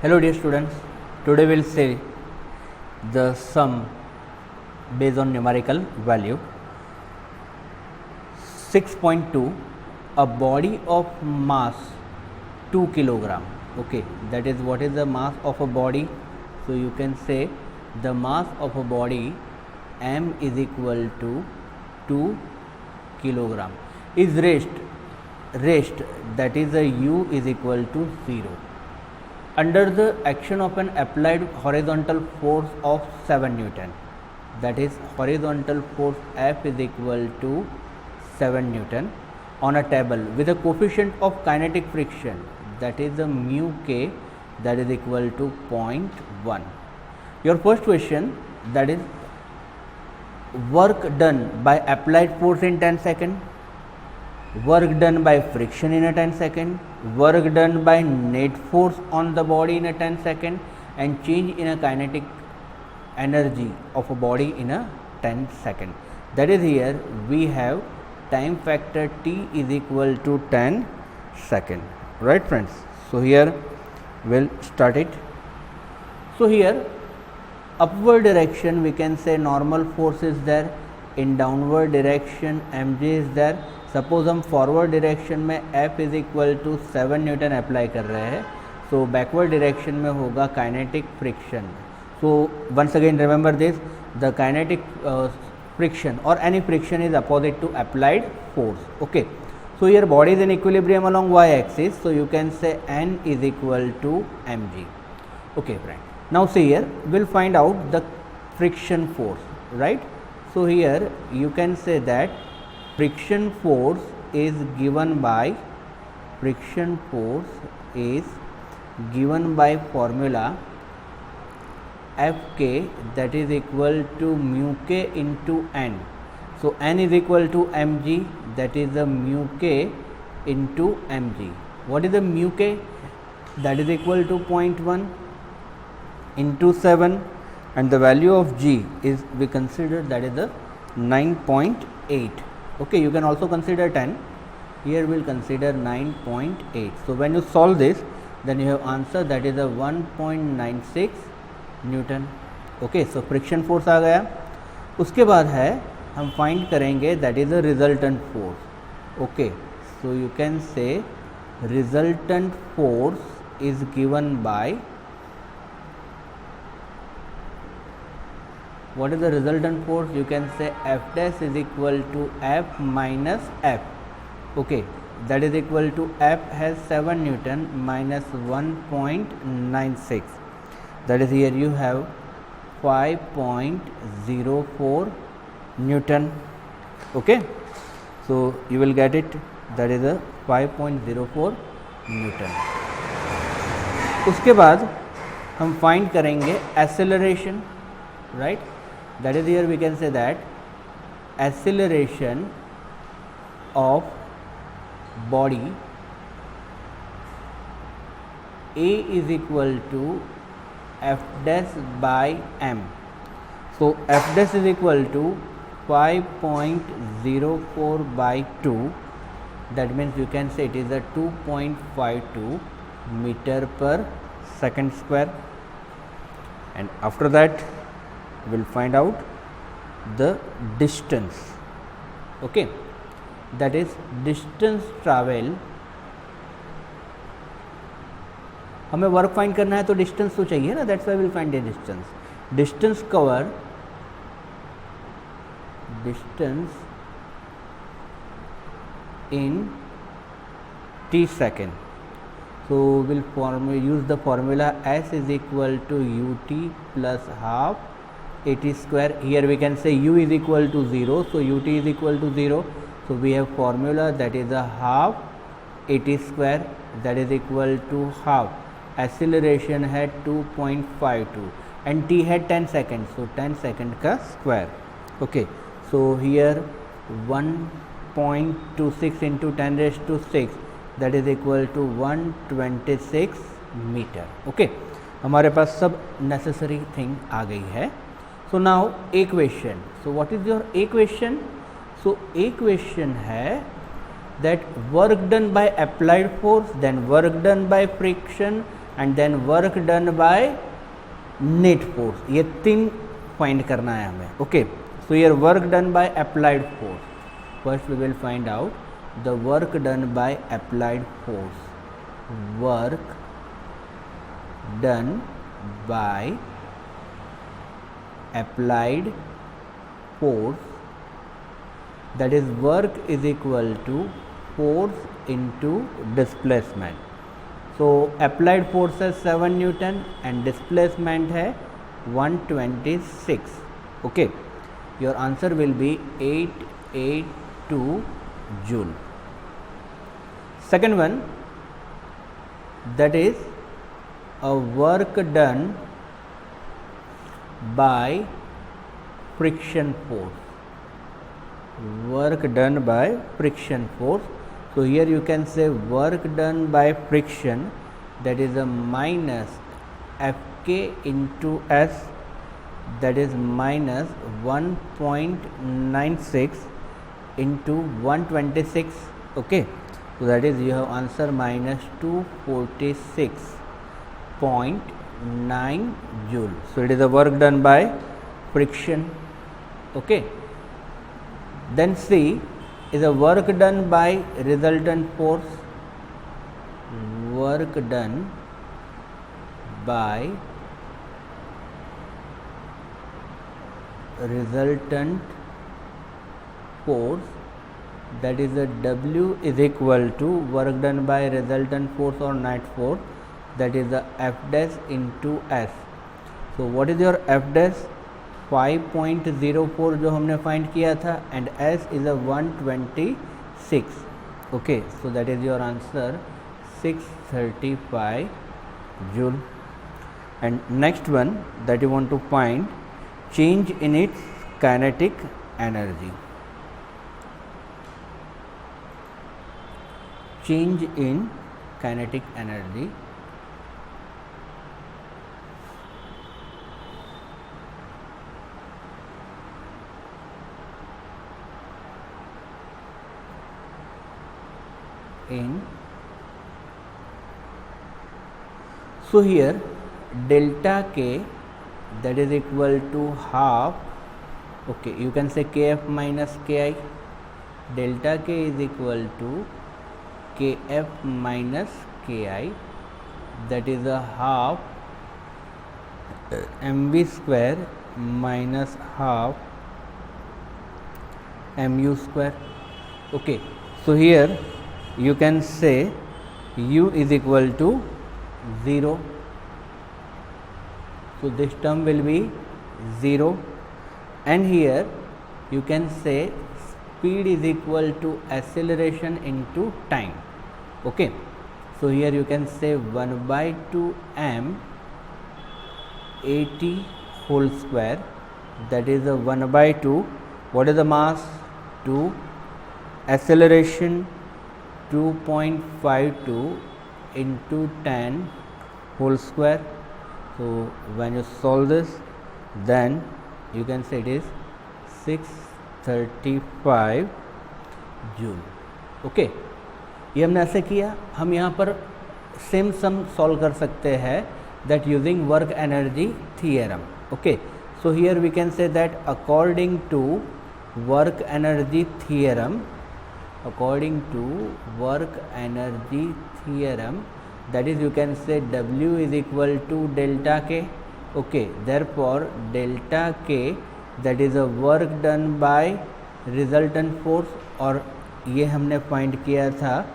Hello dear students, today we will say the sum based on numerical value. 6.2, a body of mass 2 kilogram. Okay, that is what is the mass of a body. So you can say the mass of a body m is equal to 2 kilogram is rest, that is a u is equal to 0 under the action of an applied horizontal force of 7 Newton, that is horizontal force F is equal to 7 Newton on a table with a coefficient of kinetic friction, that is the mu k, that is equal to 0.1. Your first question, that is work done by applied force in 10 seconds, work done by friction in a 10 second, work done by net force on the body in a 10 second, and change in a kinetic energy of a body in a 10 second. That is, here we have time factor t is equal to 10 second, right friends? So here we'll start it. So here upward direction we can say normal force is there, in downward direction mg is there. Suppose हम forward direction में F is equal to 7 newton apply कर रहे हैं, so backward direction में होगा kinetic friction. So once again remember this, the kinetic friction और any friction is opposite to applied force. Okay, so here body is in equilibrium along y axis, so you can say n is equal to mg. Okay friend, now see here will find out the friction force, right? So here you can say that friction force is given by formula Fk, that is equal to mu k into n. So n is equal to mg, that is the mu k into mg. What is the mu k? That is equal to 0.1 into 7, and the value of g is, we consider, that is the 9.8. Okay, you can also consider 10. Here we will consider 9.8. So when you solve this, then you have answer, that is a 1.96 Newton. Okay, so friction force आ गया. उसके बाद है हम find करेंगे that is a resultant force. Okay, so you can say resultant force is given by, what is the resultant force? You can say F dash is equal to F minus F. Okay, that is equal to F has 7 Newton minus 1.96. That is, here you have 5.04 Newton. Okay, so you will get it, that is a 5.04 Newton. उसके बाद हम find करेंगे acceleration, right? That is, here we can say that acceleration of body A is equal to F dash by m. So F dash is equal to 5.04 by 2. That means you can say it is a 2.52 meter per second square. And after that we will find out the distance. Okay, that is distance travel. हमें work find करना है तो distance तो चाहिए ना, that's why will find the distance. Distance cover, distance in t second. So we'll use the formula S is equal to ut plus half at square. Here we can say u is equal to 0, so ut is equal to 0. So we have formula, that is a half at square, that is equal to half. Acceleration had 2.52 and t had 10 seconds, so 10 second का square. Okay, so here 1.26 into 10 raised to 6, that is equal to 126 metre. Okay, हमारे पास सब necessary thing आ गई है. So now equation. So what is your equation? So equation है that work done by applied force, then work done by friction, and then work done by net force. ये 3 find करना है हमें। Okay, so here work done by applied force. First we will find out the work done by applied force. Work done by applied force, that is work is equal to force into displacement. So applied force है 7 Newton and displacement है 126. Okay, your answer will be 882 joule. Second one, that is a work done by friction force. Work done by friction force. So here you can say work done by friction, that is a minus Fk into S, that is minus 1.96 into 126. Okay, so that is you have answer minus 246.9 joule. So it is the work done by friction. Okay, then C is a work done by resultant force. Work done by resultant force, that is a W is equal to work done by resultant force or net force, that is the F dash into S. So what is your F dash? 5.04 जो हमने find किया था, and S is a 126. Okay, so that is your answer 635 joule. And next one that you want to find change in its kinetic energy. Change in kinetic energy. So here delta K, that is equal to half. Okay, you can say Kf minus Ki. Delta K is equal to Kf minus Ki, that is a half mv square minus half mu square. Okay, so here you can say u is equal to 0. So this term will be 0, and here you can say speed is equal to acceleration into time. Okay, so here you can say 1 by 2 m at whole square, that is a 1 by 2. What is the mass? 2. Acceleration 2.52 into 10 whole square. So when you solve this, then you can say it is 635 joule. Okay, ये हमने ऐसे किया. हम यहाँ पर same sum solve कर सकते हैं, that using work energy theorem. Okay, so here we can say that according to work energy theorem, that is you can say W is equal to delta K. Okay, therefore delta K, that is a work done by resultant force, और ये हमने find किया था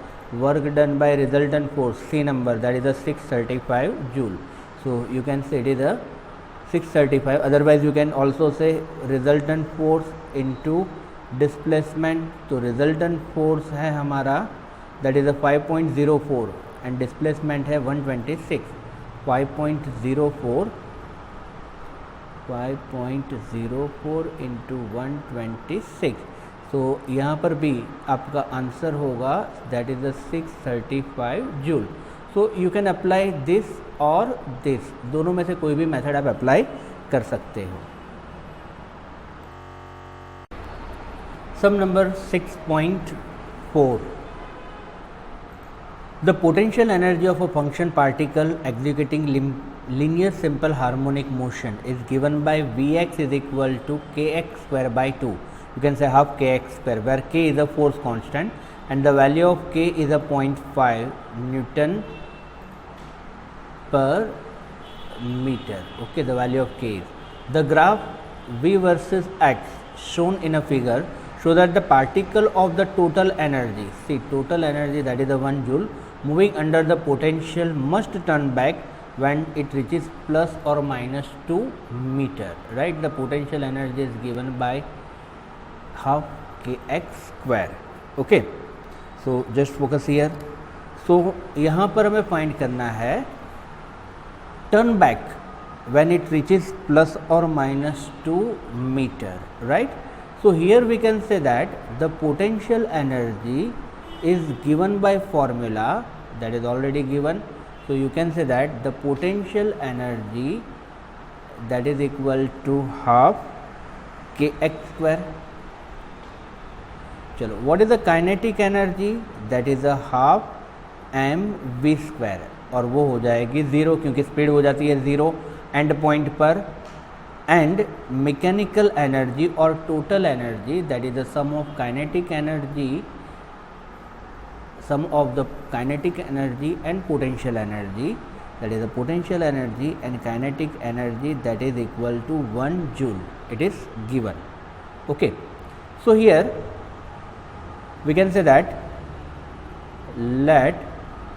work done by resultant force C number, that is a 635 joule. So you can say it is a 635. Otherwise you can also say resultant force into displacement. तो resultant force है हमारा, that is a 5.04 and displacement है 126. 5.04 into 126. So यहाँ पर भी आपका answer होगा, that is the 635 joule. So you can apply this or this, दोनों में से कोई भी मेथड आप अप्लाई कर सकते हो. सम number 6.4. The potential energy of a function particle executing linear simple harmonic motion is given by Vx is equal to kx square by 2. You can say half kx square, where k is a force constant and the value of k is a 0.5 Newton per meter. Okay, the value of k is. The graph V versus x shown in a figure show that the particle of the total energy, see total energy, that is the 1 joule, moving under the potential must turn back when it reaches plus or minus 2 meter, right? The potential energy is given by half kx square. Okay, so just focus here. So यहाँ पर हमें find करना है turn back when it reaches plus or minus 2 meter, right? So here we can say that the potential energy is given by formula that is already given. So you can say that the potential energy that is equal to half kx square. चलो, what is the kinetic energy? That is a half mv square, और वो हो जाएगी 0 क्योंकि speed हो जाती है 0 and point पर. एंड मैकेनिकल एनर्जी और total energy that is the sum of kinetic energy, sum of the kinetic energy and potential energy, that is the potential energy and kinetic energy, that is equal to 1 joule. It is given. Okay, so here we can say that let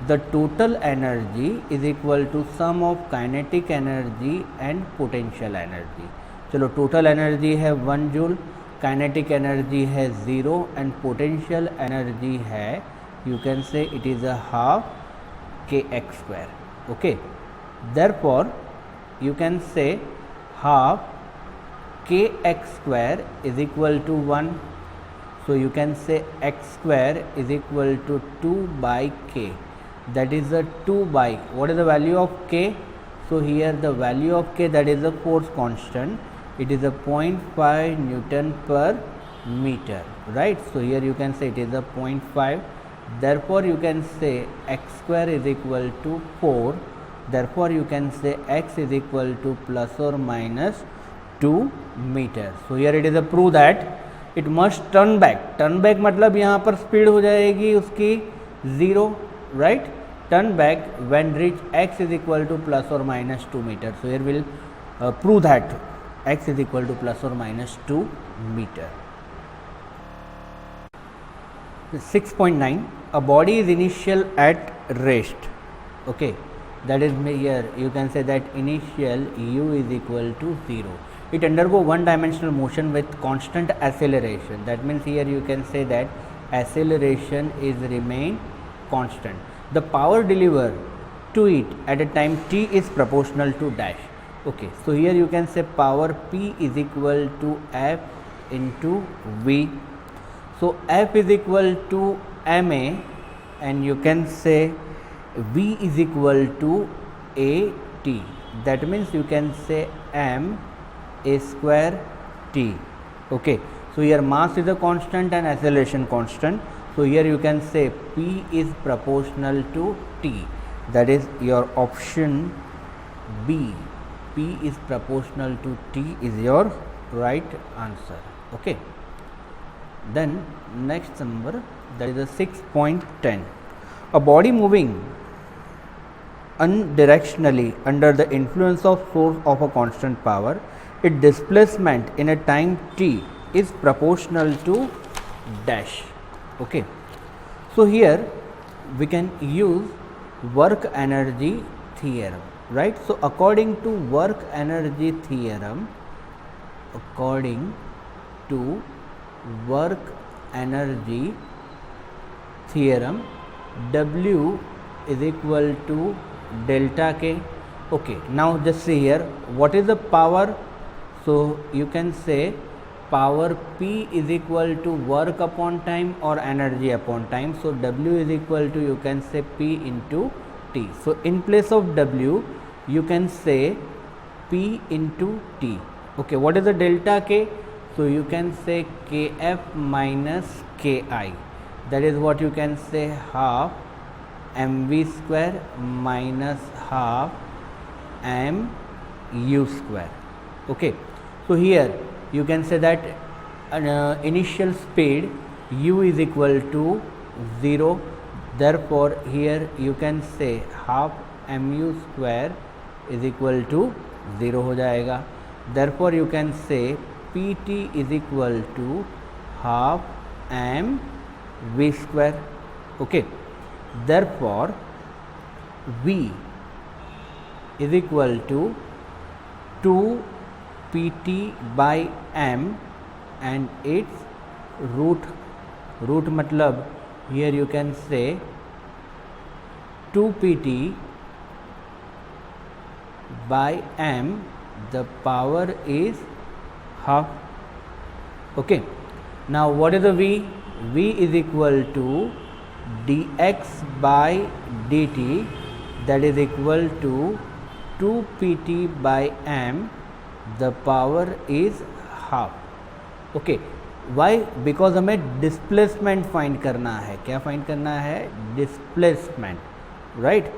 the total energy is equal to sum of kinetic energy and potential energy. चलो, total energy है 1 joule, kinetic energy है 0 and potential energy है, you can say it is a half kx square. Okay, therefore you can say half kx square is equal to 1. So you can say x square is equal to 2 by k, that is a 2 by, what is the value of k? So here the value of k, that is a force constant, it is a 0.5 Newton per meter, right? So here you can say it is a 0.5, therefore you can say x square is equal to 4, therefore you can say x is equal to plus or minus 2 meters. So here it is a proof that it must turn back. Turn back मतलब यहाँ पर speed हो जाएगी उसकी 0, right? Turn back when reach x is equal to plus or minus 2 meters. So here we will prove that x is equal to plus or minus 2 meter. 6.9, a body is initial at rest. Okay, that is here you can say that initial u is equal to 0. It undergo one dimensional motion with constant acceleration. That means here you can say that acceleration is remain constant. The power delivered to it at a time t is proportional to dash. Okay, so here you can say power p is equal to f into v. So f is equal to ma and you can say v is equal to at. That means you can say m a square t. Okay, so here mass is a constant and acceleration constant. So here you can say p is proportional to t, that is your option B, p is proportional to t is your right answer. Okay, then next number, that is a 6.10. A body moving unidirectionally under the influence of source of a constant power, its displacement in a time t is proportional to dash. Okay, so here we can use work energy theorem, right? So according to work energy theorem, W is equal to delta k. Okay, now just see here, what is the power? So you can say power p is equal to work upon time or energy upon time. So W is equal to, you can say p into t. So in place of W you can say p into t. Okay, what is the delta k? So you can say kf minus ki, that is what you can say half mv square minus half mu square. Okay, so here you can say that initial speed u is equal to 0, therefore here you can say half mu square is equal to 0 हो जाएगा. Therefore you can say pt is equal to half m v square. Okay, therefore v is equal to 2 pt by m and its root मतलब here you can say 2 pt by m, the power is half. Okay, now what is the v? V is equal to dx by dt, that is equal to 2 pt by m, the power is half. Okay, why? Because हमें displacement find करना है. क्या find करना है? Displacement, right.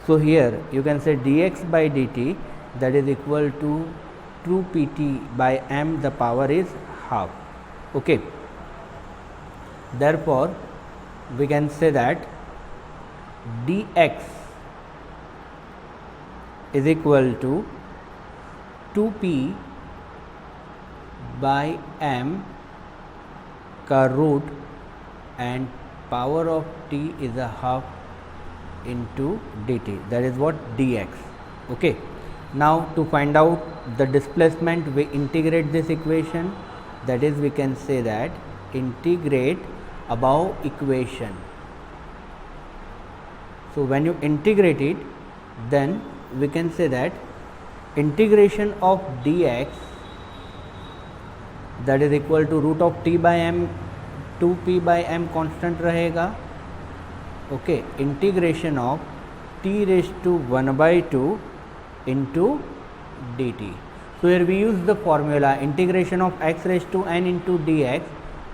So here you can say dx by dt, that is equal to 2 pt by m, the power is half. Okay, therefore we can say that dx is equal to 2p by m का root and power of t is a half into dt, that is what dx. Okay, now to find out the displacement we integrate this equation, that is we can say that integrate above equation. So when you integrate it, then we can say that integration of dx, that is equal to root of t by m, 2p by m constant रहेगा. Okay, integration of t raised to 1 by 2 into dt. So here we use the formula integration of x raised to n into dx.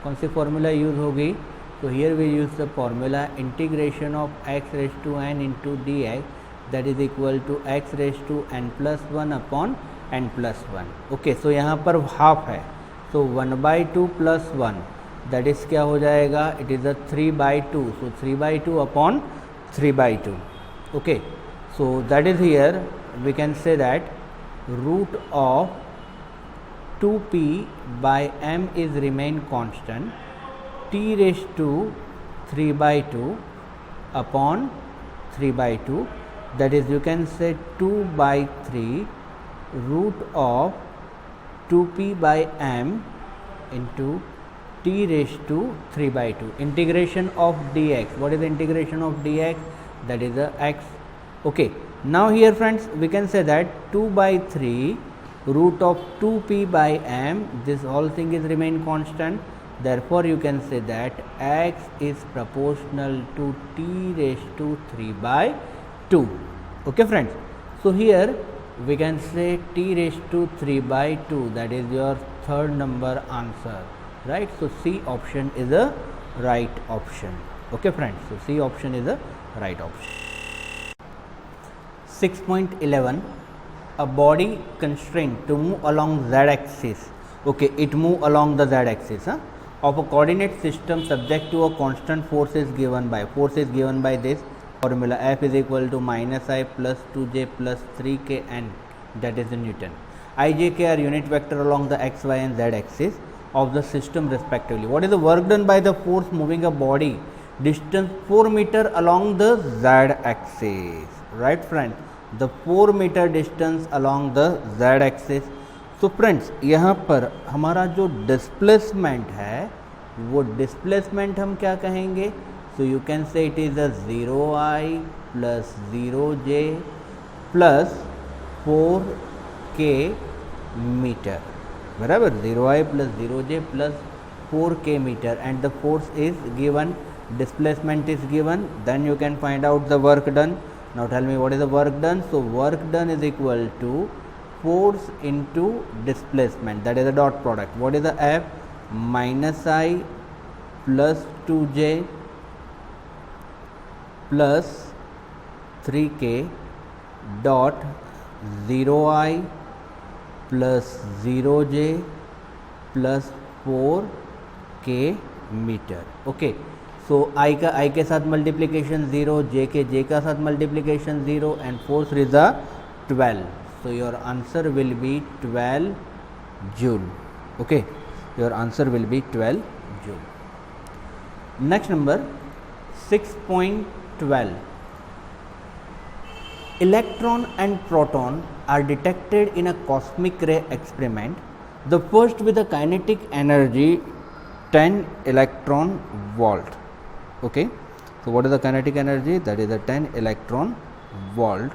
कौन सी formula use होगी? So here we use the formula integration of x raised to n into dx, that is equal to x raised to n plus 1 upon n plus 1. Okay, so यहाँ पर half है, so 1 by 2 plus 1, that is क्या हो जाएगा? It is a 3 by 2, so 3 by 2 upon 3 by 2. Okay, so that is here we can say that root of 2p by m is remain constant, t raised to 3 by 2 upon 3 by 2, that is you can say 2 by 3 root of 2p by m into t raised to 3 by 2. Integration of dx, what is the integration of dx? That is the x. Okay, now here friends we can say that 2 by 3 root of 2p by m, this whole thing is remain constant, therefore you can say that x is proportional to t raised to 3 by 2. Okay friends, so here we can say t raised to 3 by 2, that is your third number answer, right? So C option is a right option. Okay friends, so C option is a right option. 6.11, a body constrained to move along z axis. Okay, it move along the z axis of a coordinate system subject to a constant force is given by this formula, F is equal to minus I plus 2j plus 3kn, that is the Newton. I, j, k are unit vector along the x, y and z axis of the system respectively. What is the work done by the force moving a body distance 4 meter along the z axis? Right friends, the 4 meter distance along the z axis. So friends, यहाँ पर हमारा जो displacement है वो displacement हम क्या कहेंगे? So you can say it is a 0I plus 0j plus 4k meter. बराबर 0I plus 0j plus 4k meter, and the force is given, displacement is given, then you can find out the work done. Now tell me what is the work done. So work done is equal to force into displacement, that is the dot product. What is the F? Minus I plus 2j plus 3k dot 0i plus 0j plus 4k metre. Okay, so i का i के साथ multiplication 0, j के j का साथ multiplication 0 and 4 3 is 12. So your answer will be 12 joule. Okay, your answer will be 12 joule. Next number 6.12. Electron and proton are detected in a cosmic ray experiment. The first with a kinetic energy 10 electron volt. Okay, so what is the kinetic energy? That is a 10 electron volt.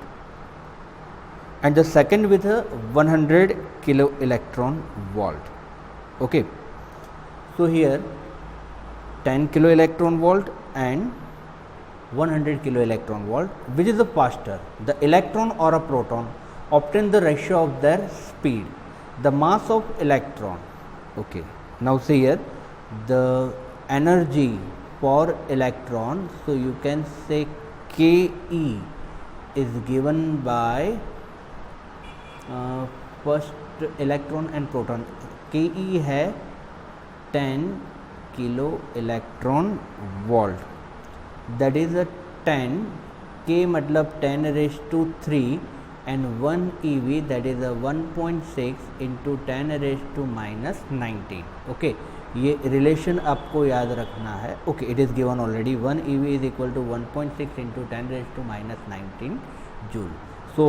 And the second with a 100 kilo electron volt. Okay, so here 10 kilo electron volt and 100 kilo electron volt, which is the faster, the electron or a proton? Obtain the ratio of their speed. The mass of electron. Okay, now see here the energy for electron, so you can say Ke is given by first electron and proton. Ke है 10 kilo electron volt, that is a 10 K मतलब 10 raised to 3 and 1 EV, that is a 1.6 into 10 raised to minus 19. Okay, ये relation आपको याद रखना है. Okay, it is given already. 1 EV is equal to 1.6 into 10 raise to minus 19 joule. So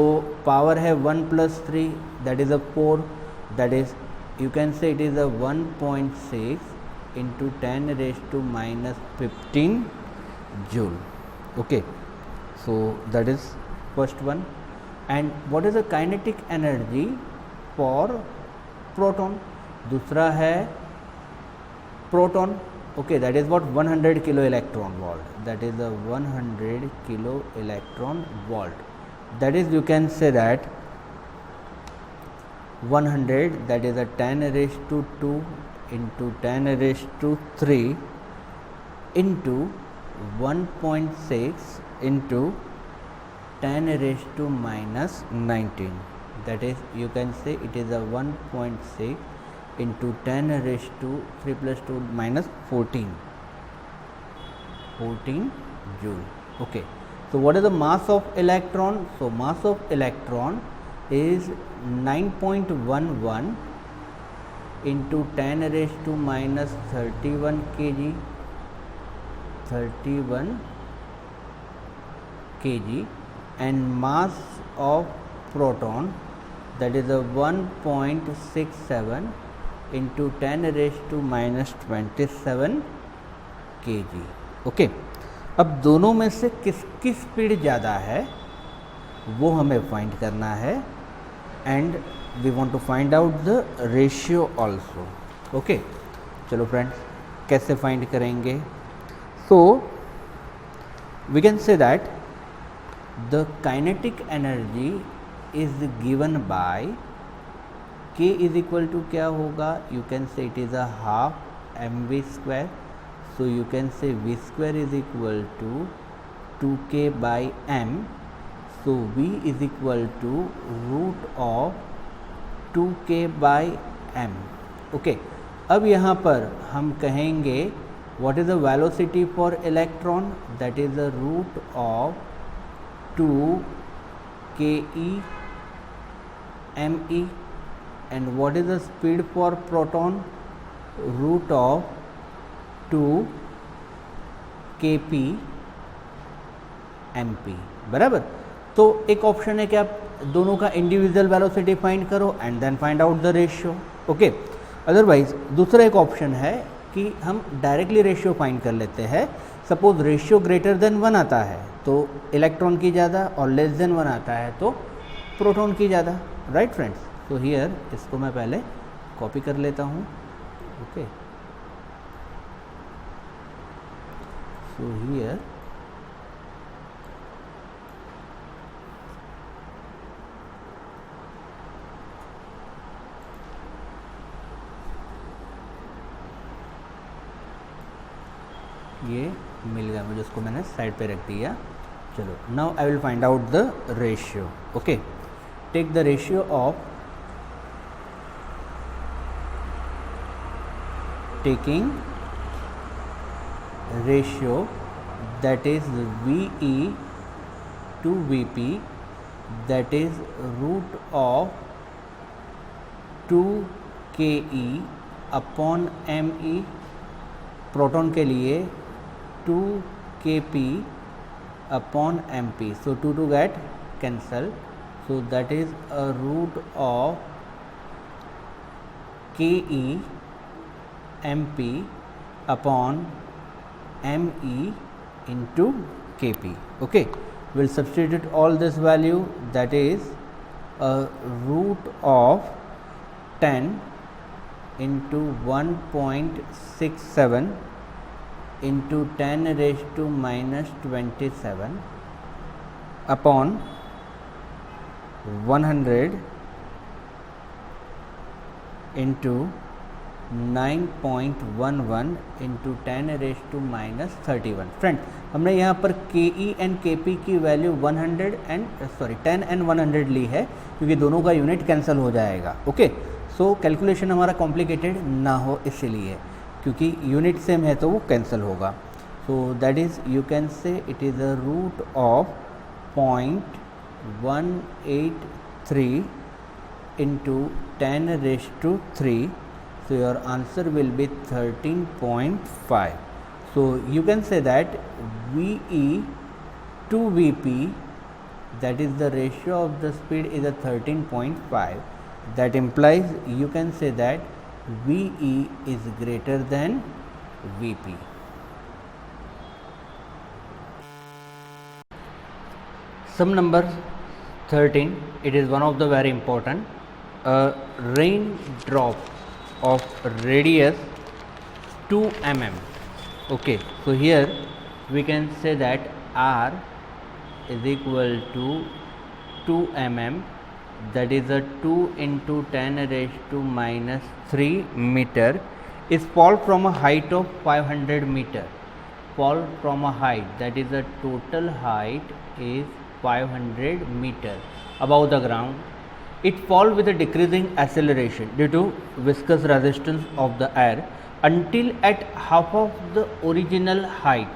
power है 1 + 3, that is a 4, that is you can say it is a 1.6 into 10 raise to minus 15 joule. Okay, so that is first one. And what is the kinetic energy for proton? दूसरा है proton. Okay, that is what 100 kilo electron volt, that is a 100 kilo electron volt. That is, you can say that 100, that is a 10 raised to 2 into 10 raised to 3 into 1.6 into 10 raised to minus 19. That is, you can say it is a 1.6 into 10 raised to 3 plus 2 minus 14 joule. Okay, so what is the mass of electron? So mass of electron is 9.11 into 10 raised to minus 31 kg, 31 kg, and mass of proton, that is a 1.67 into 10 raised to minus 27 kg. Okay, अब दोनों में से किसकी speed ज़्यादा है वो हमें find करना है, and we want to find out the ratio also. Okay, चलो फ्रेंड्स, कैसे फाइंड करेंगे? So we can say that the kinetic energy is given by K is equal to क्या होगा? You can say it is a half mv square. So you can say v square is equal to 2k by m. So v is equal to root of 2k by m. Okay, अब यहाँ पर हम कहेंगे what is the velocity for electron? That is the root of 2ke me. And what is the speed for proton? Root of 2 kp mp. बराबर. तो एक option है कि आप दोनों का इंडिविजुअल वेलोसिटी फाइंड करो and then find out the ratio. Okay, otherwise दूसरा एक ऑप्शन है कि हम डायरेक्टली रेशियो फाइंड कर लेते हैं. सपोज रेशियो ग्रेटर देन 1 आता है तो इलेक्ट्रॉन की ज़्यादा, और लेस देन 1 आता है तो प्रोटॉन की ज़्यादा. राइट फ्रेंड्स, तो हियर इसको मैं पहले कॉपी कर लेता हूँ. ओके, सो हियर ये मिल गया मुझे, उसको मैंने साइड पे रख दिया. चलो, now I will find out the ratio. Okay, take the ratio of taking ratio, that is VE to VP, that is root of 2 KE upon ME, proton के लिए 2 Kp upon MP, so 2 get cancel, so that is a root of Ke MP upon Me into Kp. Okay, we'll substitute all this value, that is a root of 10 into 1.67 into 10 raised to minus 27 upon 100 into 9.11 into 10 raised to minus 31. Friend, हमने यहाँ पर के and के P की value 10 and 100 ली है, क्योंकि दोनों का यूनिट कैंसिल हो जाएगा. ओके, सो कैलकुलेशन हमारा कॉम्प्लिकेटेड ना हो इसलिए, क्योंकि यूनिट सेम है तो वो कैंसिल होगा. So that is, you can say it is a root of 0.183 into 10 raised to 3. So your answer will be 13.5. So you can say that VE to VP, that is the ratio of the speed, is a 13.5. That implies you can say that VE is greater than VP. Sum number 13, it is one of the very important. A raindrop of radius 2 mm. Okay, so here we can say that R is equal to 2 mm, that is a 2 into 10 raised to minus 3 meter, is fall from a height of 500 meter. Fall from a height, that is the total height is 500 meter above the ground. It fall with a decreasing acceleration due to viscous resistance of the air until at half of the original height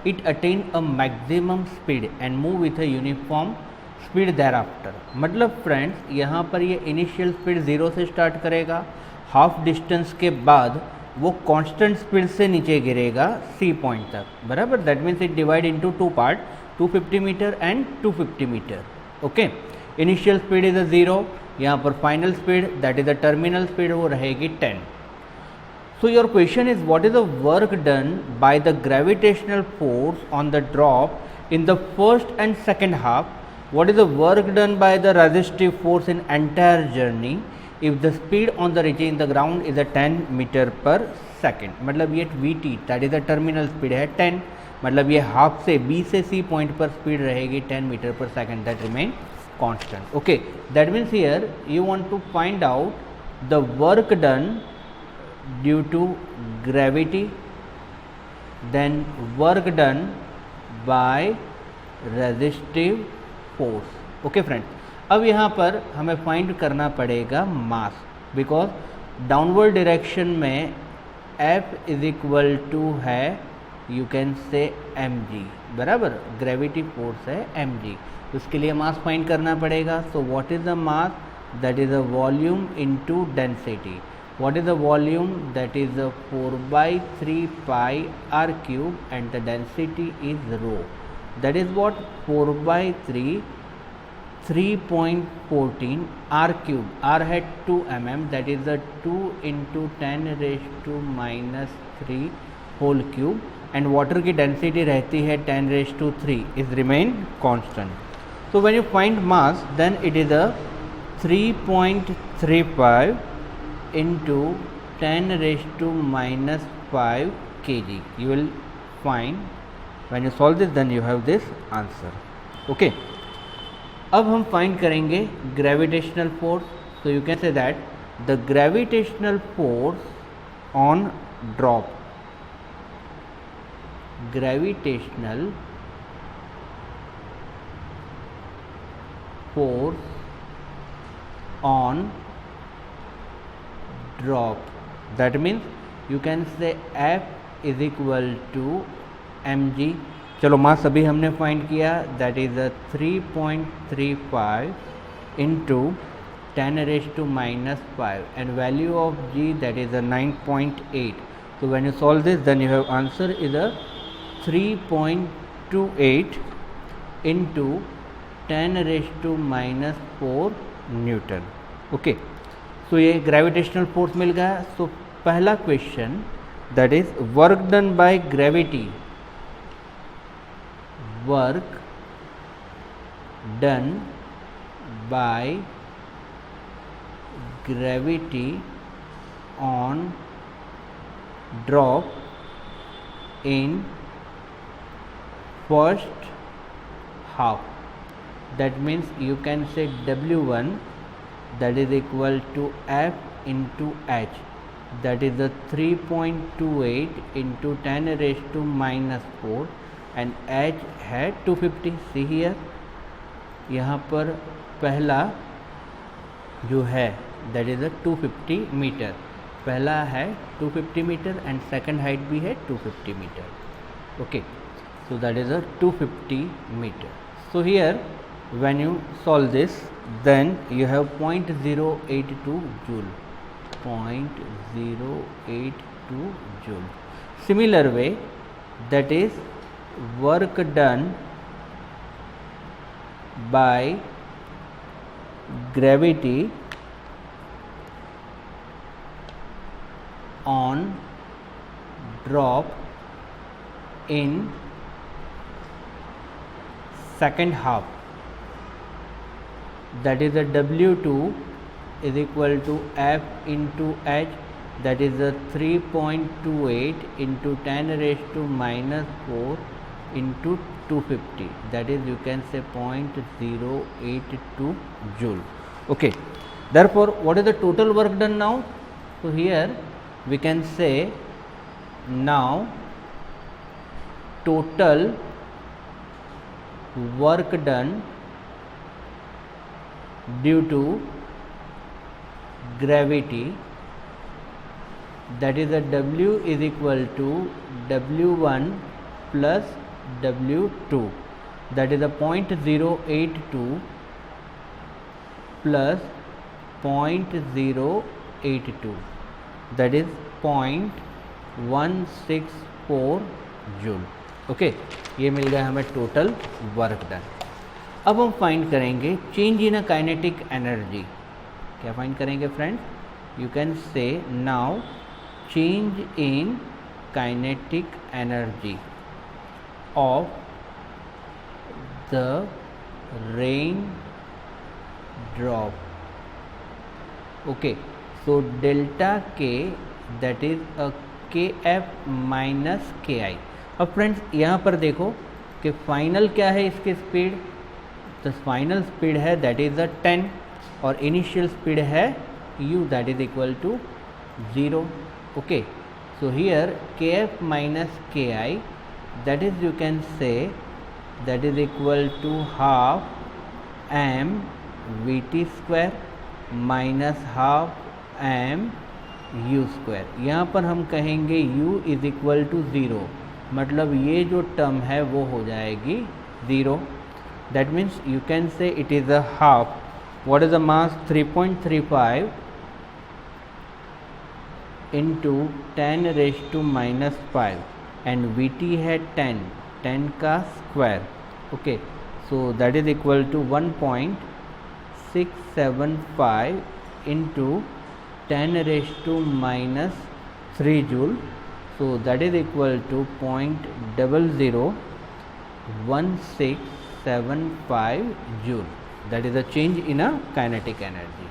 it attain a maximum speed and move with a uniform speed thereafter. मतलब friends, यहाँ पर ये initial speed 0 से start करेगा, half distance के बाद वो constant speed से नीचे गिरेगा सी पॉइंट तक, बराबर. That means it divide into 2 part, 250 meter and 250 meter. Okay, initial speed is a 0, यहाँ पर final speed that is a terminal speed वो रहेगी 10. So your question is what is the work done by the gravitational force on the drop in the first and second half. What is the work done by the resistive force in entire journey if the speed on the reaching the ground is a 10 meter per second. मतलब ये VT that is the terminal speed है 10, मतलब ये half से B से C point पर speed रहेगी 10 meter per second, that remain constant. Okay, that means here you want to find out the work done due to gravity, then work done by resistive force. Okay friend, अब यहाँ पर हमें find करना पड़ेगा mass, because downward direction में F is equal to है, you can say mg, बराबर, gravity force है mg, उसके लिए मास फाइंड करना पड़ेगा. So what is the mass, that is a volume into density. What is the volume, that is a 4/3 pi r cube and the density is rho. That is what 4/3 3.14 r cube, r है 2 mm, that is the 2 into 10 raised to minus 3 whole cube, and water की density रहती है 10 raised to 3, is remain constant. So when you find mass, then it is a 3.35 into 10 raised to minus 5 kg. You will find when you solve this, then you have this answer. Okay. अब हम find करेंगे gravitational force. So you can say that the gravitational force on drop, gravitational force on drop. That means you can say F is equal to mg. चलो मास अभी हमने find किया, that is 3.35 into 10⁻⁻5 and value of g that is a 9.8. So when you solve this, then you have answer is a 3.28 into 10⁻⁻4 Newton. Okay, सो ये gravitational force मिल गया. सो पहला question that is work done by gravity. Work done by gravity on drop in first half. That means you can say W1 that is equal to F into H, that is the 3.28 into 10⁻⁻4 and H है 250. See here, यहाँ पर पहला जो है that is 250 metre. पहला है 250 meter and second height भी है 250 meter. Okay, so that is 250 meter. So here when you solve this, then you have 0.082 joule. 0.082 joule. Similar way, that is work done by gravity on drop in second half, that is a W2 is equal to F into H, that is a 3.28 into 10⁻⁻4 into 250, that is you can say 0.082 joule. Okay, therefore what is the total work done now? So here we can say now total work done due to gravity, that is a W is equal to W1 plus W2, that is a 0.082 plus 0.082, that is 0.164 joule. Okay, ये मिल गया हमें total work done. अब हम find करेंगे change in a kinetic energy. क्या find करेंगे friends? You can से now change in kinetic energy of the rain drop. Okay, so delta K that is a KF minus KI. अब friends यहाँ पर देखो कि फाइनल क्या है इसकी स्पीड. तो फाइनल स्पीड है दैट इज़ 10 और इनिशियल स्पीड है u that is equal to 0. Okay, so here KF minus KI, that is you can say that is equal to half m vt square minus half m u square. यहाँ पर हम कहेंगे u is equal to 0, मतलब ये जो term है वो हो जाएगी 0. that means you can say it is a half. what is the mass? 3.35 into 10⁻⁻5 and Vt है 10 का square. Okay, so that is equal to 1.675 into 10⁻³ joule. So that is equal to 0.001675 joule. That is a change in a kinetic energy.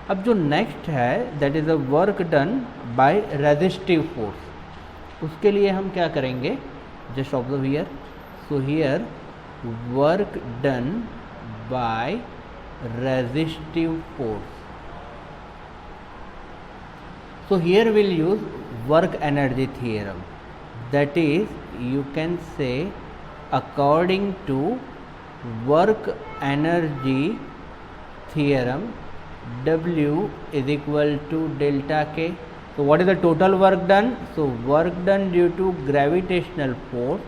अब जो next है that is a work done by resistive force. उसके लिए हम क्या करेंगे? Just observe here. So here work done by resistive force. So here will use work energy theorem, that is you can say according to work energy theorem, W is equal to delta K. So what is the total work done? So work done due to gravitational force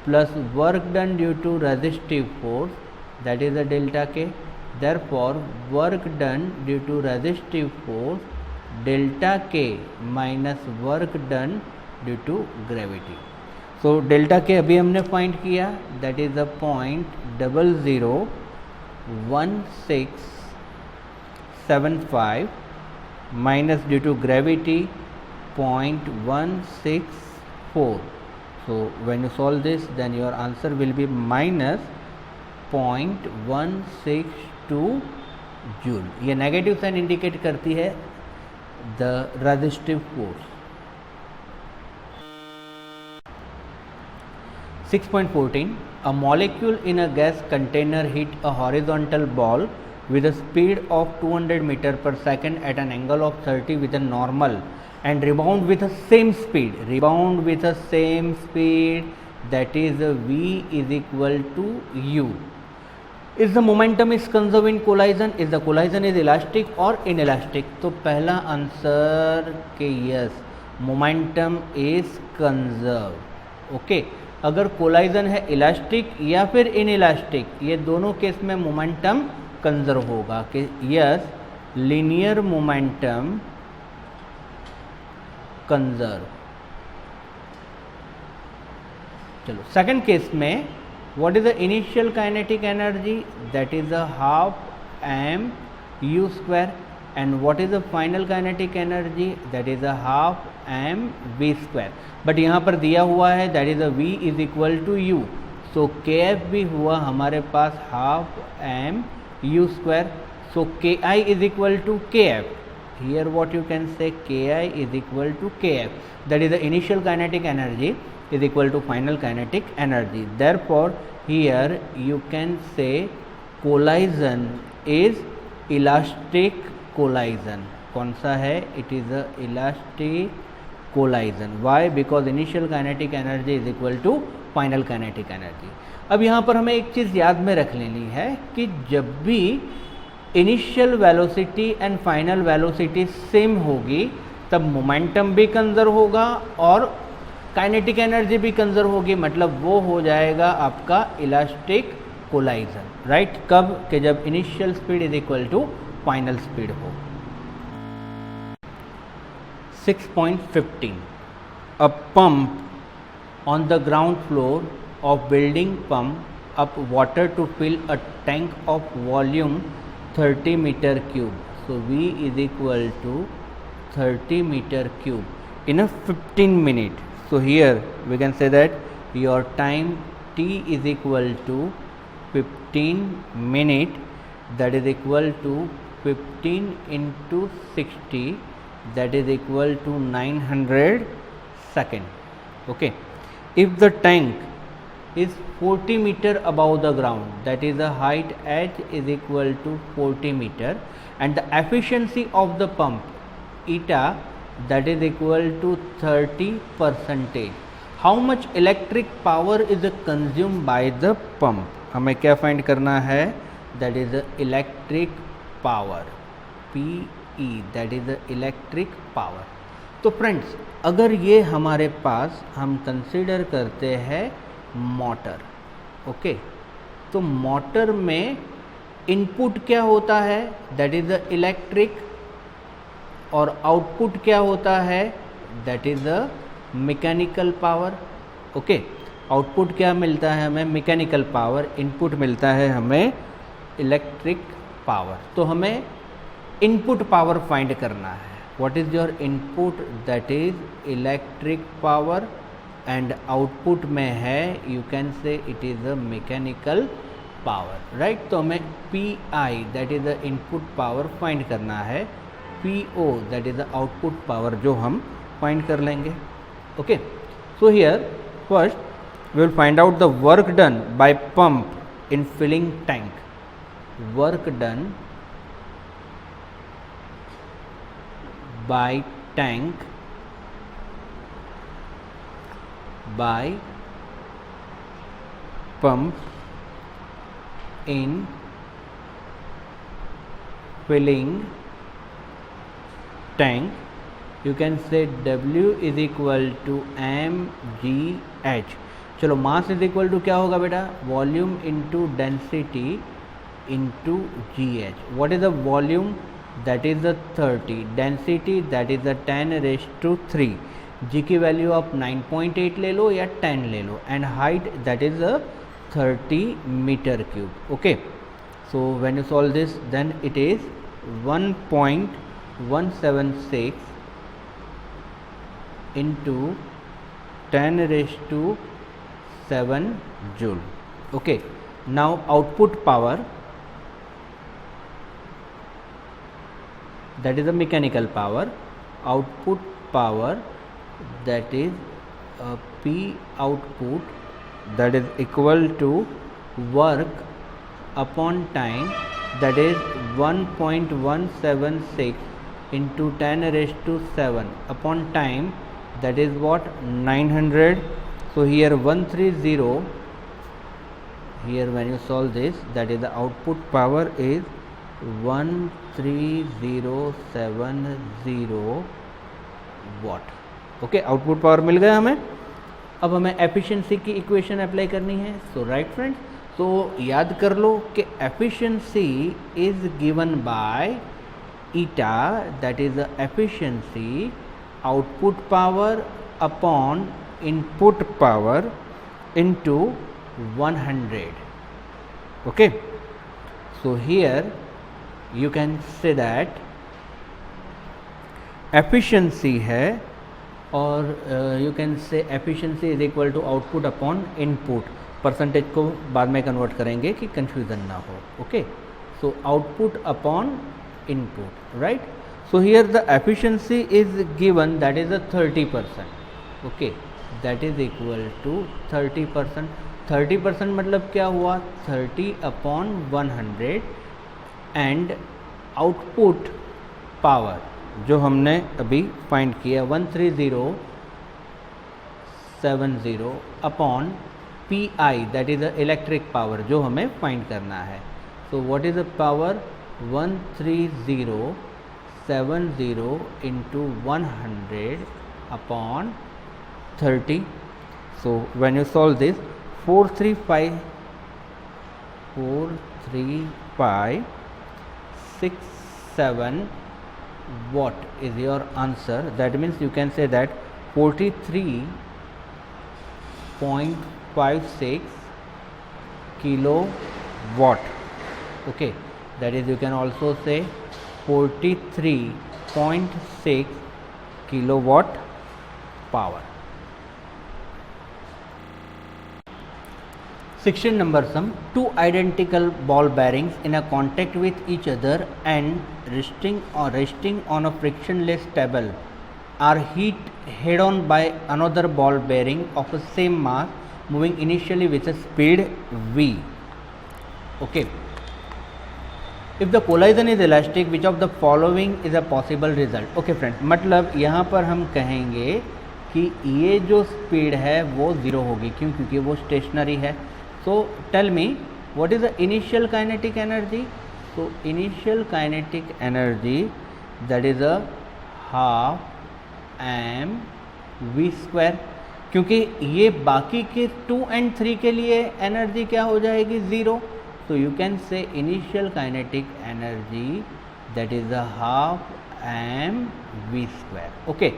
plus work done due to resistive force, that is the delta K. Therefore work done due to resistive force delta K minus work done due to gravity. So delta K अभी हमने find किया, that is the 0.001675 minus due to gravity 0.164. So when you solve this then your answer will be minus 0.162 joule. ये negative sign indicate करती है the resistive force. 6.14 A molecule in a gas container hit a horizontal ball with a speed of 200 meter per second at an angle of 30 with a normal and rebound with the same speed. Rebound with the same speed, that is V is equal to U. Is the momentum is conserved in collision? Is the collision is elastic or inelastic? तो पहला answer के yes, momentum is conserve. Okay, अगर collision है elastic या फिर inelastic, ये दोनों case में मोमेंटम कंजर्व होगा कि यस, लीनियर मोमेंटम कंजर्व. चलो सेकंड केस में, what is the initial kinetic energy? That is the half m u square. And what is the final kinetic energy? That is the half m v square. But यहाँ पर दिया हुआ है that is the v is equal to u. So K F भी हुआ हमारे पास half m u square. So K I is equal to K F. Here what you can say, K I is equal to K F. That is the initial kinetic energy is equal to final kinetic energy. Therefore here you can say collision is elastic collision. कौन सा है? It is the elastic collision. Why? Because initial kinetic energy is equal to final kinetic energy. अब यहाँ पर हमें एक चीज़ याद में रख लेनी है कि जब भी initial velocity and final velocity same होगी तब मोमेंटम भी कंजर्व होगा और काइनेटिक एनर्जी भी कंजर्व होगी. मतलब वो हो जाएगा आपका इलास्टिक कोलाइजन. राइट? कब? कि जब initial speed is equal to final speed हो. 6.15 A pump on the ground floor of building pump up water to fill a tank of volume 30 meter cube. So V is equal to 30 meter cube in a 15 minute. So here we can say that your time T is equal to 15 minute, that is equal to 15 into 60, that is equal to 900 second. Okay, if the tank is 40 meter above the ground, that is the height h is equal to 40 meter, and the efficiency of the pump eta, that is equal to 30%. How much electric power is consumed by the pump? हमें क्या find करना है? that is the electric power, PE, that is the electric power. तो friends, अगर ये हमारे पास हम consider करते हैं मोटर. ओके, तो मोटर में इनपुट क्या होता है? That is the electric. और आउटपुट क्या होता है? That is the mechanical power. Okay, output क्या मिलता है हमें? Mechanical power. इनपुट मिलता है हमें इलेक्ट्रिक पावर. तो हमें इनपुट पावर फाइंड करना है. What is your input? That is electric power. And output में है, you can say it is the mechanical power. Right? तो हमें P I, that is the input power find करना है. P O, that is the output power, जो हम फाइंड कर लेंगे. Okay, so here first we will find out the work done by pump in filling tank. Work done by tank by pump in filling tank, you can say W is equal to mgh. चलो mass is equal to क्या होगा बेटा, volume into density into ji H. What is the volume, that is the 30, density that is the 10⁻3, जी की value आप 9.8 ले लो या 10 ले लो, and height that is 30 metre cube. Okay, so when you solve this then it is 1.176 into 10⁻7 joule. Okay, now output power, that is the mechanical power. Output power, that is P output, that is equal to work upon time, that is 1.176 into 10⁻7 upon time, that is what, 900. So here 130, here when you solve this, that is the output power is 13070 watt. Okay, output power मिल गया हमें. अब हमें efficiency की equation apply करनी है. सो right friends, तो याद कर लो कि efficiency is given bye eta, that is the efficiency output power upon input power into 100. Okay, so here you can say that efficiency है और you can say efficiency is equal to output upon input. Percentage को बाद में convert करेंगे कि confusion ना हो. Okay, so output upon input, right. So here the efficiency is given, that is the 30%. Okay, that is equal to 30%. 30% मतलब क्या हुआ, 30/100, एंड आउटपुट पावर जो हमने अभी फाइंड किया 13070 upon PI, that is the electric power जो हमें find करना है. सो what is the power, 13070 into 100 upon 30. So when you solve this, 43567 watt is your answer. That means you can say that 43.56 kilowatt. Okay, that is, you can also say 43.6 kilowatt power. 16 number sum. Two identical ball bearings in a contact with each other and resting on a frictionless table are hit head on by another ball bearing of the same mass moving initially with a speed v. Okay, if the collision is elastic, which of the following is a possible result? Okay friends, मतलब यहाँ पर हम कहेंगे कि ये जो speed है वो ज़ीरो होगी. क्यों? क्योंकि वो स्टेशनरी है. So tell me what is the initial kinetic energy. So initial kinetic energy that is a half mv², क्योंकि ये बाकी के 2 and 3 के लिए एनर्जी क्या हो जाएगी, zero. So you can say initial kinetic energy, that is the half mv². Okay,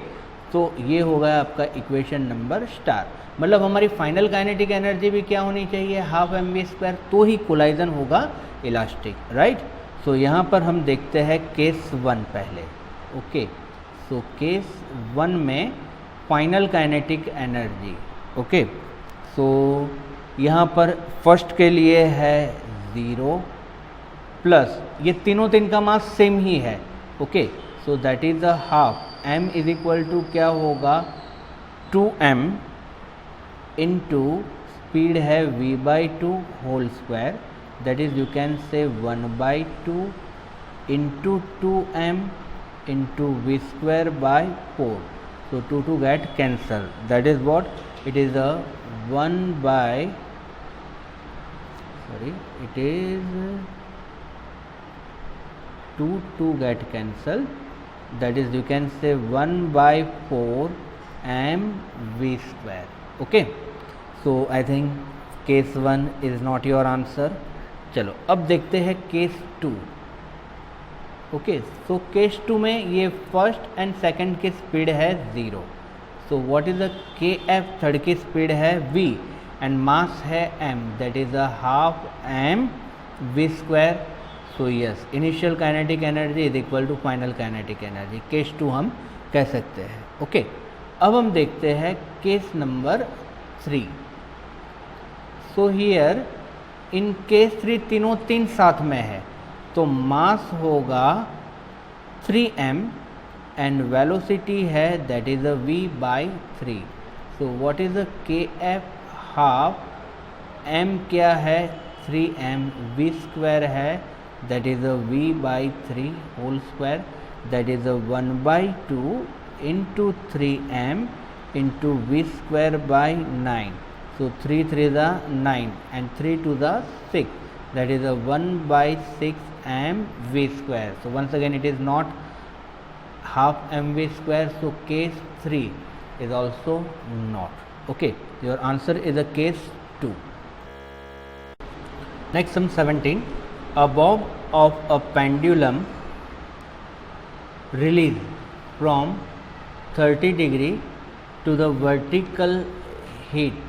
तो ये होगा आपका इक्वेशन नंबर स्टार. मतलब हमारी फाइनल काइनेटिक एनर्जी भी क्या होनी चाहिए, हाफ mv², तो ही कोलाइजन होगा इलास्टिक, राइट. सो यहाँ पर हम देखते हैं केस 1 पहले. ओके, सो केस 1 में फाइनल काइनेटिक एनर्जी. ओके, सो यहाँ पर फर्स्ट के लिए है 0 प्लस ये तीनों का मास सेम ही है. Okay, so that is the half m is equal to क्या होगा, 2m इंटू स्पीड है v/2 whole square, that is you can say 1/2 into 2m into v²/4. so 2 get cancel, that is what it is a 1/, it is 2 get cancelled, that is you can say 1/4 mv square. Okay, so I think case 1 is not your answer. चलो अब देखते हैं case 2. Okay, so case 2 में ये first and second की speed है 0. So what is the K F, third की speed है v एंड मास है m, that is a half m v square. So yes, initial kinetic energy is equal to final kinetic energy. Case 2 हम कह सकते हैं. Okay, अब हम देखते हैं case number 3. So here in case 3 तीनों तीन साथ में है, तो मास होगा 3m एंड वेलोसिटी है that is a v/3. So what is the K F half, m क्या है 3m, v स्क्वायर है that is a v/3 whole square, that is a 1/2 into 3m into v square by 9. So 3 3 the 9 and 3 2 the 6, that is a 1/6 mv square. So once again it is not half mv square, so case 3 is also not. Okay, your answer is a case 2. Next sum 17. A bob of a pendulum released from 30 degree to the vertical heat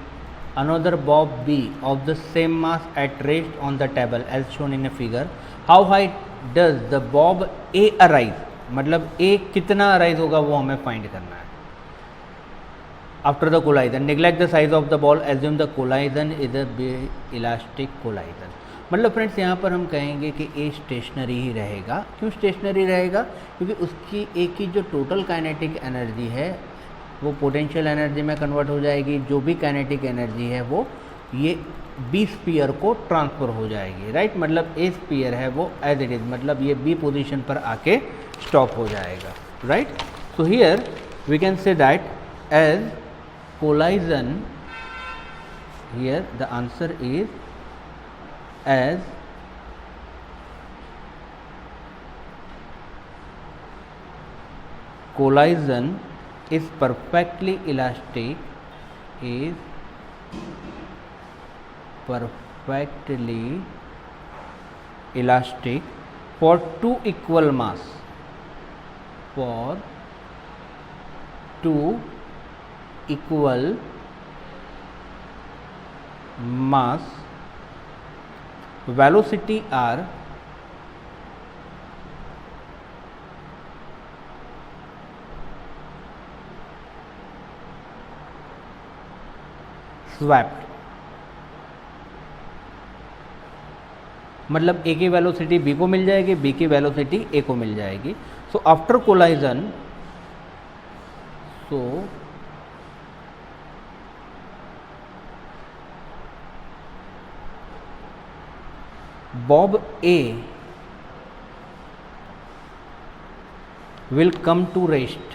another bob B of the same mass at rest on the table as shown in a figure. How high does the bob A arise? मतलब A कितना arise होगा वो हमें find करना है. After the collision, neglect the size of the ball, assume the collision is a elastic collision. मतलब friends यहाँ पर हम कहेंगे कि ए स्टेशनरी ही रहेगा. क्यों स्टेशनरी रहेगा? क्योंकि उसकी ए की जो टोटल काइनेटिक एनर्जी है वो पोटेंशियल एनर्जी में कन्वर्ट हो जाएगी. जो भी काइनेटिक एनर्जी है वो ये बी स्पीयर को ट्रांसफ़र हो जाएगी. राइट, मतलब ए स्पीयर है वो एज इट इज़, मतलब ये बी पोजीशन पर आके स्टॉप हो जाएगा. Right, so here we can say that as collision, here the answer is as collision is perfectly elastic, is perfectly elastic for two equal mass, for two equal mass, velocity are swapped. मतलब ए की velocity B को मिल जाएगी, B की velocity ए को मिल जाएगी. So after collision, so Bob A will come to rest.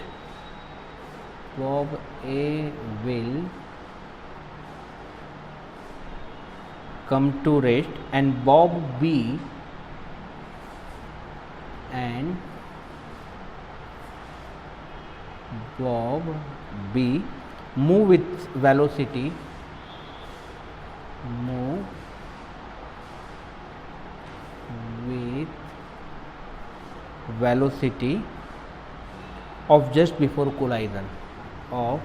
Bob A will come to rest and Bob B move with velocity, of just before collision, of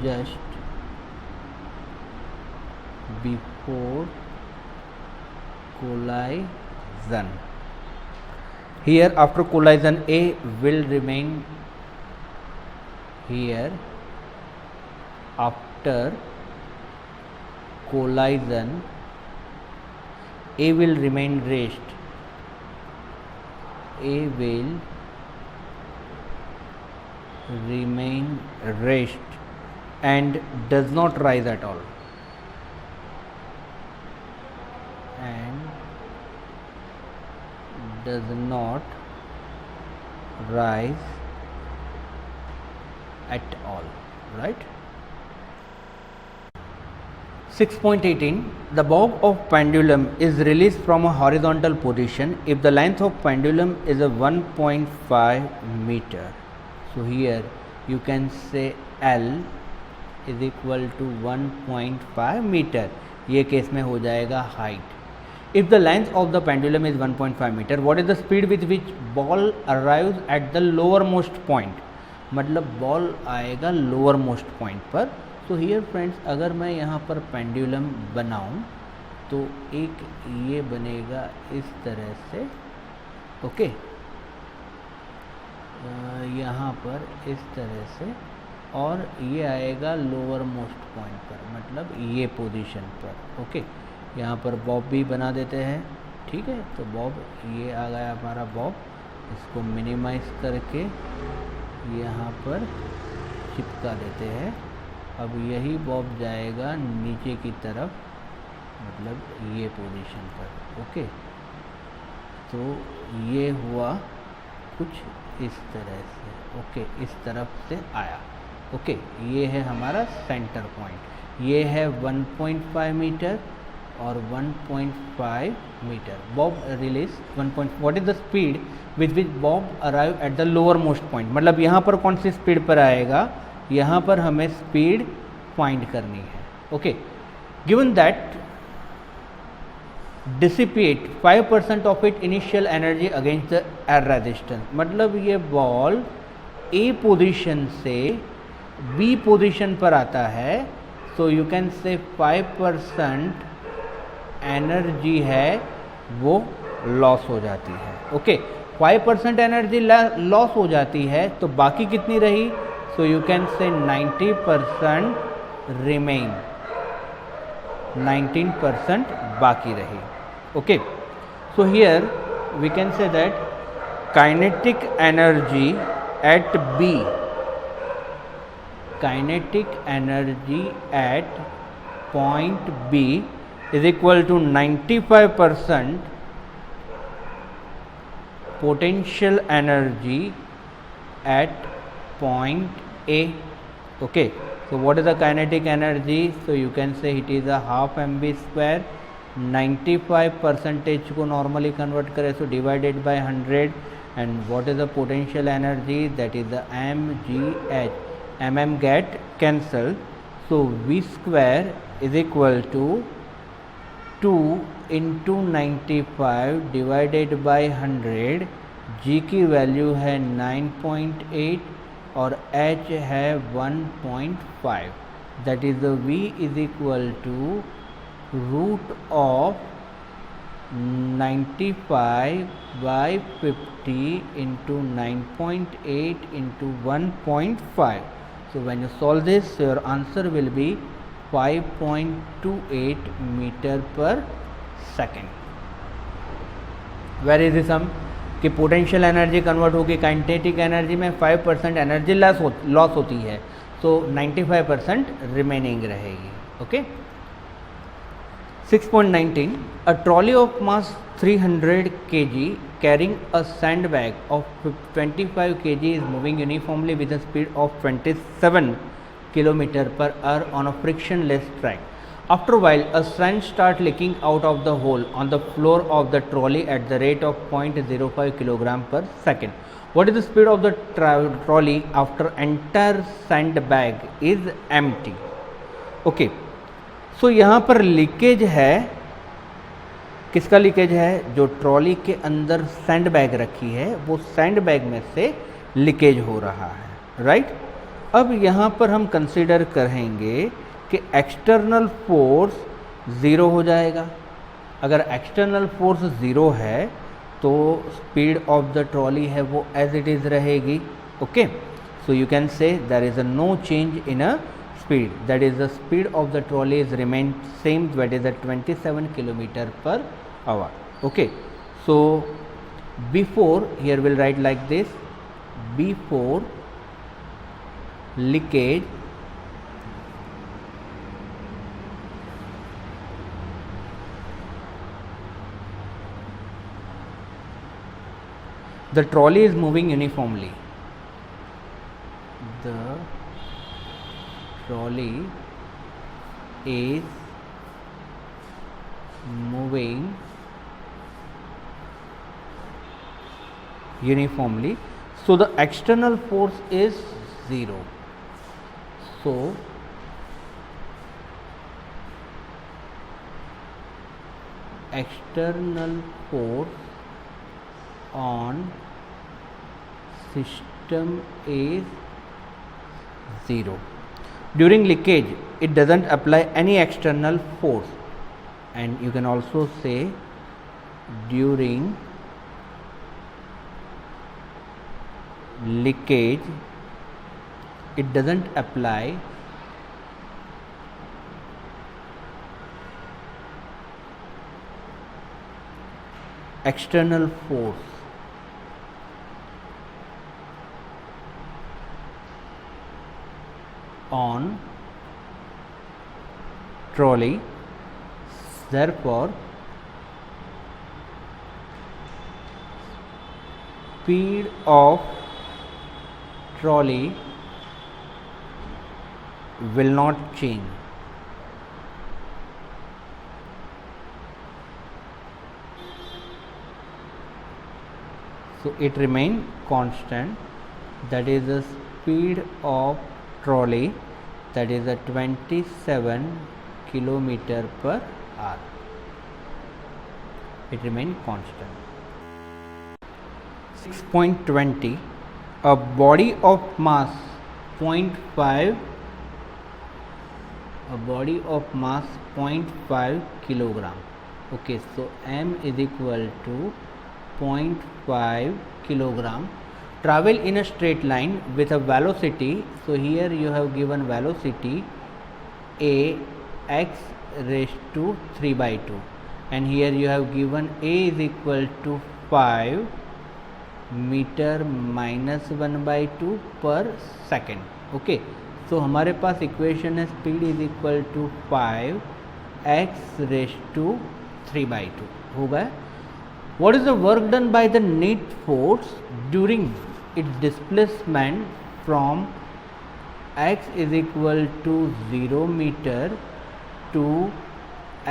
just before collision. Here after collision A will remain here. After collision A will remain rest. A will remain rest and does not rise at all. And does not rise at all. Right. 6.18 The bob of pendulum is released from a horizontal position if the length of pendulum is a 1.5 meter. So here you can say L is equal to 1.5 meter. ये case में हो जाएगा height. If the length of the pendulum is 1.5 meter, what is the speed with which ball arrives at the lowermost point? मतलब ball आएगा lower most point पर. तो here friends, अगर मैं यहाँ पर पेंडुलम बनाऊँ तो एक ये बनेगा इस तरह से, ओके, यहाँ पर इस तरह से, और ये आएगा लोअर मोस्ट पॉइंट पर, मतलब ये पोजीशन पर. ओके, यहाँ पर बॉब भी बना देते हैं. ठीक है, तो बॉब ये आ गया हमारा बॉब. इसको मिनिमाइज करके यहाँ पर चिपका देते हैं. अब यही बॉब जाएगा नीचे की तरफ, मतलब ये पोजीशन पर. ओके, तो ये हुआ कुछ इस तरह से. ओके, इस तरफ से आया. ओके, ये है हमारा सेंटर पॉइंट. ये है 1.5 मीटर और 1.5 meter. Bob release 1. What is the speed with which bob arrive at the lower most point? मतलब यहाँ पर कौन सी स्पीड पर आएगा? यहाँ पर हमें स्पीड फाइंड करनी है. Okay, given that dissipate 5% of it initial energy against the air resistance. मतलब ये बॉल ए पोजीशन से बी पोजीशन पर आता है, सो यू कैन से 5% एनर्जी है वो लॉस हो जाती है. ओके, 5% एनर्जी लॉस हो जाती है, तो बाकी कितनी रही? सो यू कैन से 90% रिमेन. 19% बाकी रही. ओके, so here we can say that kinetic energy at B, kinetic energy at point B is equal to 95% potential energy at point A. Okay, so what is the kinetic energy? So you can say it is a half mv square. 95% को normally convert करें, so divided by 100. And what is the potential energy? That is the mgh. mm get cancelled, so v square is equal to 2 into 95 divided by 100. g की value है 9.8 और h है 1.5. That is the v is equal to root of 95 by 50 into 9.8 into 1.5. So when you solve this, your answer will be 5.28 meter per second. Where is this? हम कि potential energy convert होगी kinetic energy में, 5% energy loss होती है, तो 95% remaining रहेगी. Okay, 6.19 a trolley of mass 300 kg carrying a sandbag of 25 kg is moving uniformly with a speed of 27 km per hour on a frictionless track. After a while, a sand starts leaking out of the hole on the floor of the trolley at the rate of 0.05 kg per second. What is the speed of the trolley after entire sandbag is empty? Okay, so यहाँ पर leakage है. किसका leakage है? जो trolley के अंदर sandbag रखी है, वो सैंडबैग में से लीकेज हो रहा है. राइट, अब यहाँ पर हम कंसीडर करेंगे कि एक्सटर्नल फोर्स ज़ीरो हो जाएगा. अगर एक्सटर्नल फोर्स ज़ीरो है तो स्पीड ऑफ द ट्रॉली है वो एज इट इज़ रहेगी. Okay, so you can say there is a no change in a speed. That is the speed of the trolley is remain same, that is the 27 km per hour. Okay, so before, here we'll write like this: before leakage the trolley is moving uniformly. The trolley is moving uniformly, so the external force is 0. So external force on system is 0. During leakage it doesn't apply any external force, and you can also say during leakage it doesn't apply external force on trolley. Therefore speed of trolley will not change. So it remain constant, that is the speed of trolley, that is a 27 kilometer per hour. It remain constant. 6.20 a body of mass 0.5 kilogram. Okay, so m is equal to 0.5 kilogram. Travel in a straight line with a velocity. So here you have given velocity a x raised to 3 by 2, and here you have given a is equal to 5 meter minus 1/2 per second. Okay, सो हमारे पास equation है speed is equal to 5x raise to 3/2 होगा. What is the work done by the net force during its displacement from x is equal to 0 meter to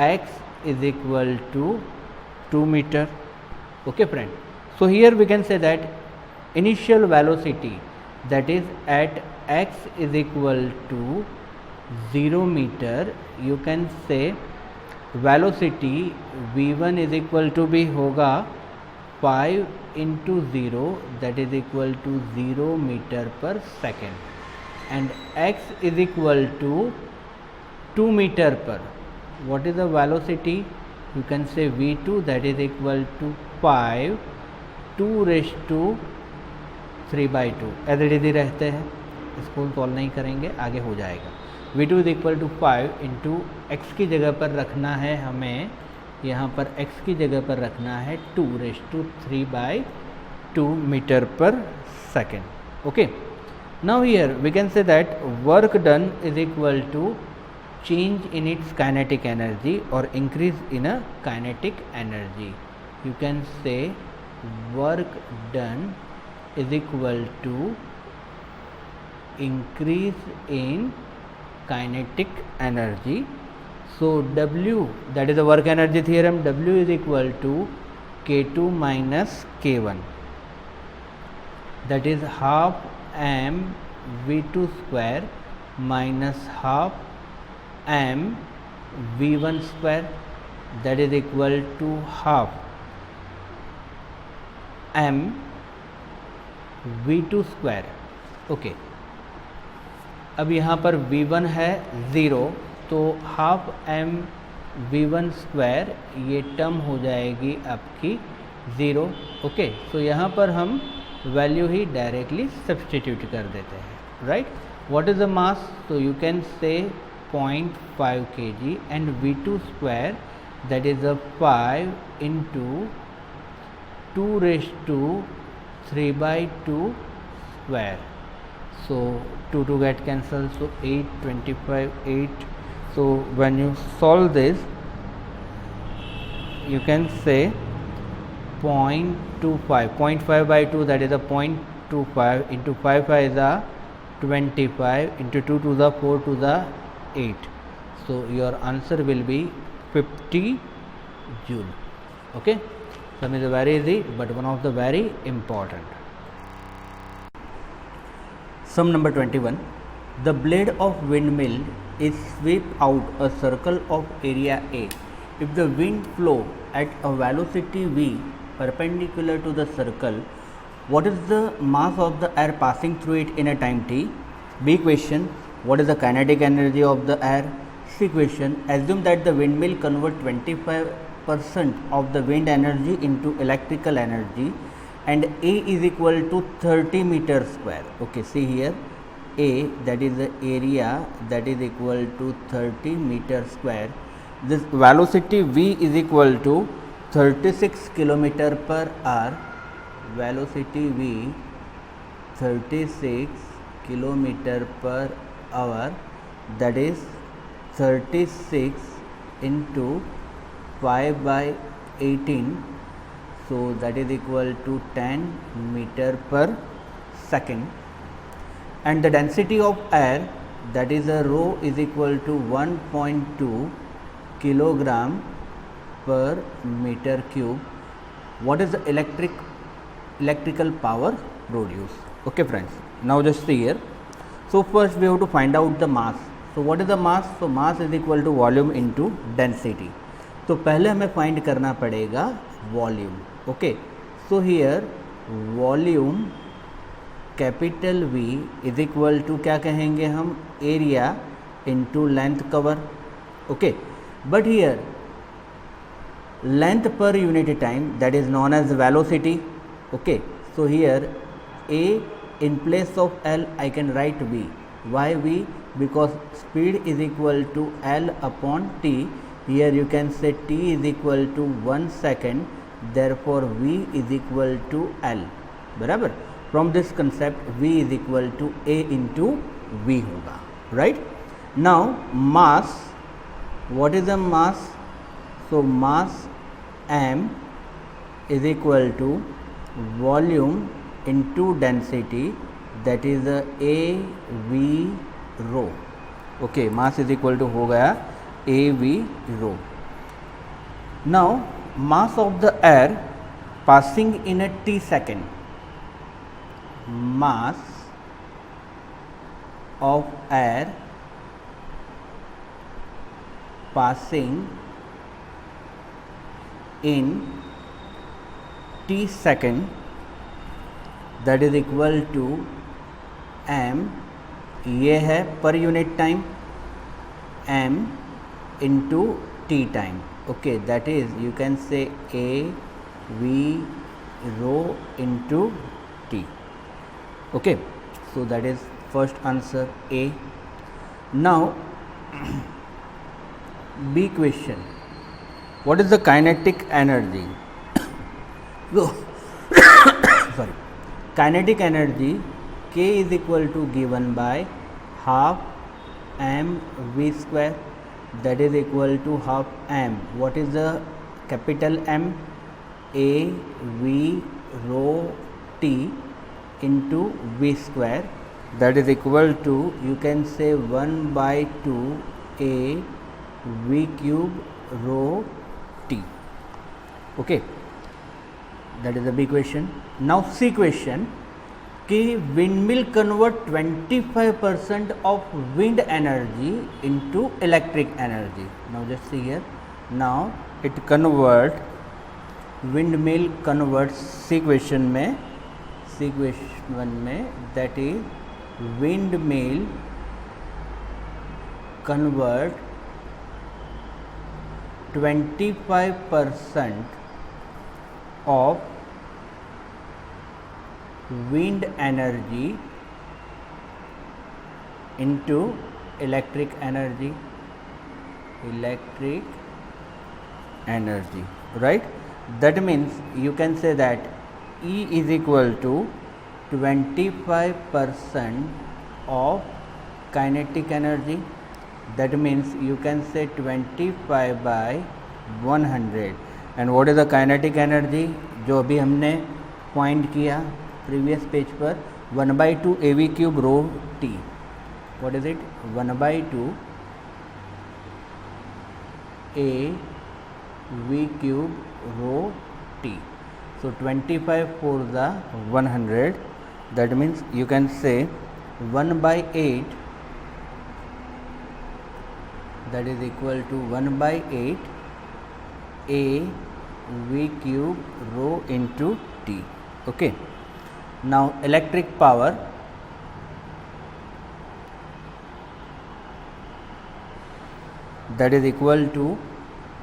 x is equal to 2 meter. Okay friend, so here we can say that initial velocity, that is at x is equal to 0 meter, you can say velocity v1 is equal to be होगा 5 into 0, that is equal to 0 meter per second, and x is equal to 2 meter per. What is the velocity? You can say v2, that is equal to 5 2 raise to 3/2. As it is ही रहते हैं, इसको solve नहीं करेंगे, आगे हो जाएगा. v2 is equal to 5 into X की जगह पर रखना है हमें, यहाँ पर x की जगह पर रखना है 2 raise to 3/2 metre per second. Okay, now here we can say that work done is equal to change in its kinetic energy और increase in a kinetic energy. You can say work done is equal to increase in kinetic energy. So W, that is the work energy theorem, W is equal to K2 minus K1, that is half m V2 square minus half m V1 square, that is equal to half m v2 square. Okay, अब यहाँ पर v1 है 0, तो half m v1 square ये term हो जाएगी आपकी 0. Okay, तो यहाँ पर हम वैल्यू ही डायरेक्टली सब्सटीट्यूट कर देते हैं. Right, what is the mass? तो you can say 0.5 kg and v2 square, that is a 5 into 2 raised to 3/2 square. So 2 get cancelled, so 8, 25, 8. So when you solve this, you can say 0.25, 0.5/2, that is a 0.25 into 5 is a 25 into 2 to the 4 to the 8. So your answer will be 50 joule. Okay, some is very easy but one of the very important. Sum number 21. The blade of windmill is sweep out a circle of area A if the wind flow at a velocity v perpendicular to the circle. What is the mass of the air passing through it in a time t? B question. What is the kinetic energy of the air? C question. Assume that the windmill convert 25% of the wind energy into electrical energy and A is equal to 30 meter square. Okay, see here, A, that is the area, that is equal to 30 meter square. This velocity v is equal to 36 kilometer per hour. Velocity v 36 kilometer per hour, that is 36 into pi by 18, so that is equal to 10 meter per second. And the density of air, that is a rho, is equal to 1.2 kilogram per meter cube. What is the electrical power produced? Okay friends, now just see here. So first we have to find out the mass. So what is the mass? So mass is equal to volume into density. तो पहले हमें find करना पड़ेगा volume. Okay, so here volume capital V is equal to क्या कहेंगे हम, area into length cover. Okay, but here length per unit time, that is known as velocity. Okay, so here A in place of L I can write V. Why V? Because speed is equal to L upon T. Here you can say T is equal to 1 second, therefore V is equal to L. बराबर. From this concept V is equal to A into V होगा. Right? Now mass. What is the mass? So mass M is equal to volume into density, that is a v rho. Okay, mass is equal to हो गया a v rho. Now mass of the air passing in a t second, mass of air passing in t second, that is equal to m, ये है पर unit time, m into t time. Okay, that is you can से a v rho into t. Okay, so that is first answer A. Now B question. What is the kinetic energy? sorry, kinetic energy K is equal to given by half m v square, that is equal to half m. What is the capital M? A v rho t into v square, that is equal to, you can say 1 by 2 a v cube rho t. Okay, that is the B question. Now C question, कि windmill convert 25% of wind energy into electric energy. Now just see here. Now it convert, windmill converts, C question में that is windmill convert 25% of wind energy into electric energy, right? That means you can say that E is equal to 25% of kinetic energy. That means you can say 25 by 100. And what is the kinetic energy? जो अभी हमने point किया previous page पर, 1 by 2 AV cube rho T. What is it? 1 by 2 A V cube rho T. So 25 for the 100, that means you can say 1 by 8, that is equal to 1 by 8 A V cube rho into T. Okay. Now electric power, that is equal to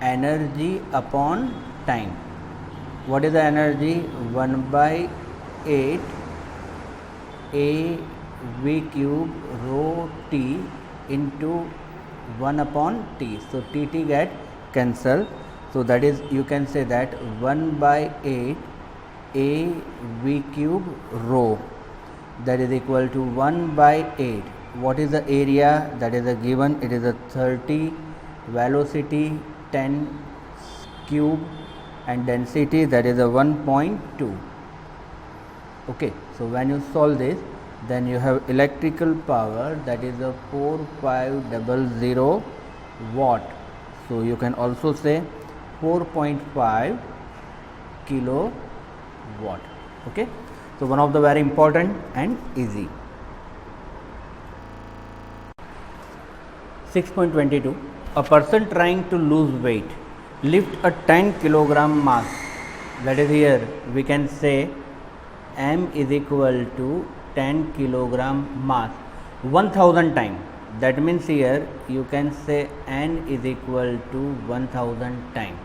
energy upon time. What is the energy? 1 by 8 A V cube rho T into 1 upon T. So T get cancel. So that is, you can say that 1 by 8 A V cube rho, that is equal to 1 by 8. What is the area? That is a given. It is a 30, velocity 10 cube, and density, that is a 1.2. Okay, so when you solve this, then you have electrical power, that is a 4500 watt. So you can also say 4.5 kilowatt. Okay, so one of the very important and easy. 6.22, a person trying to lose weight lift a 10 kilogram mass, that is here we can say M is equal to 10 kilogram mass 1000 times. That means here you can say N is equal to 1000 times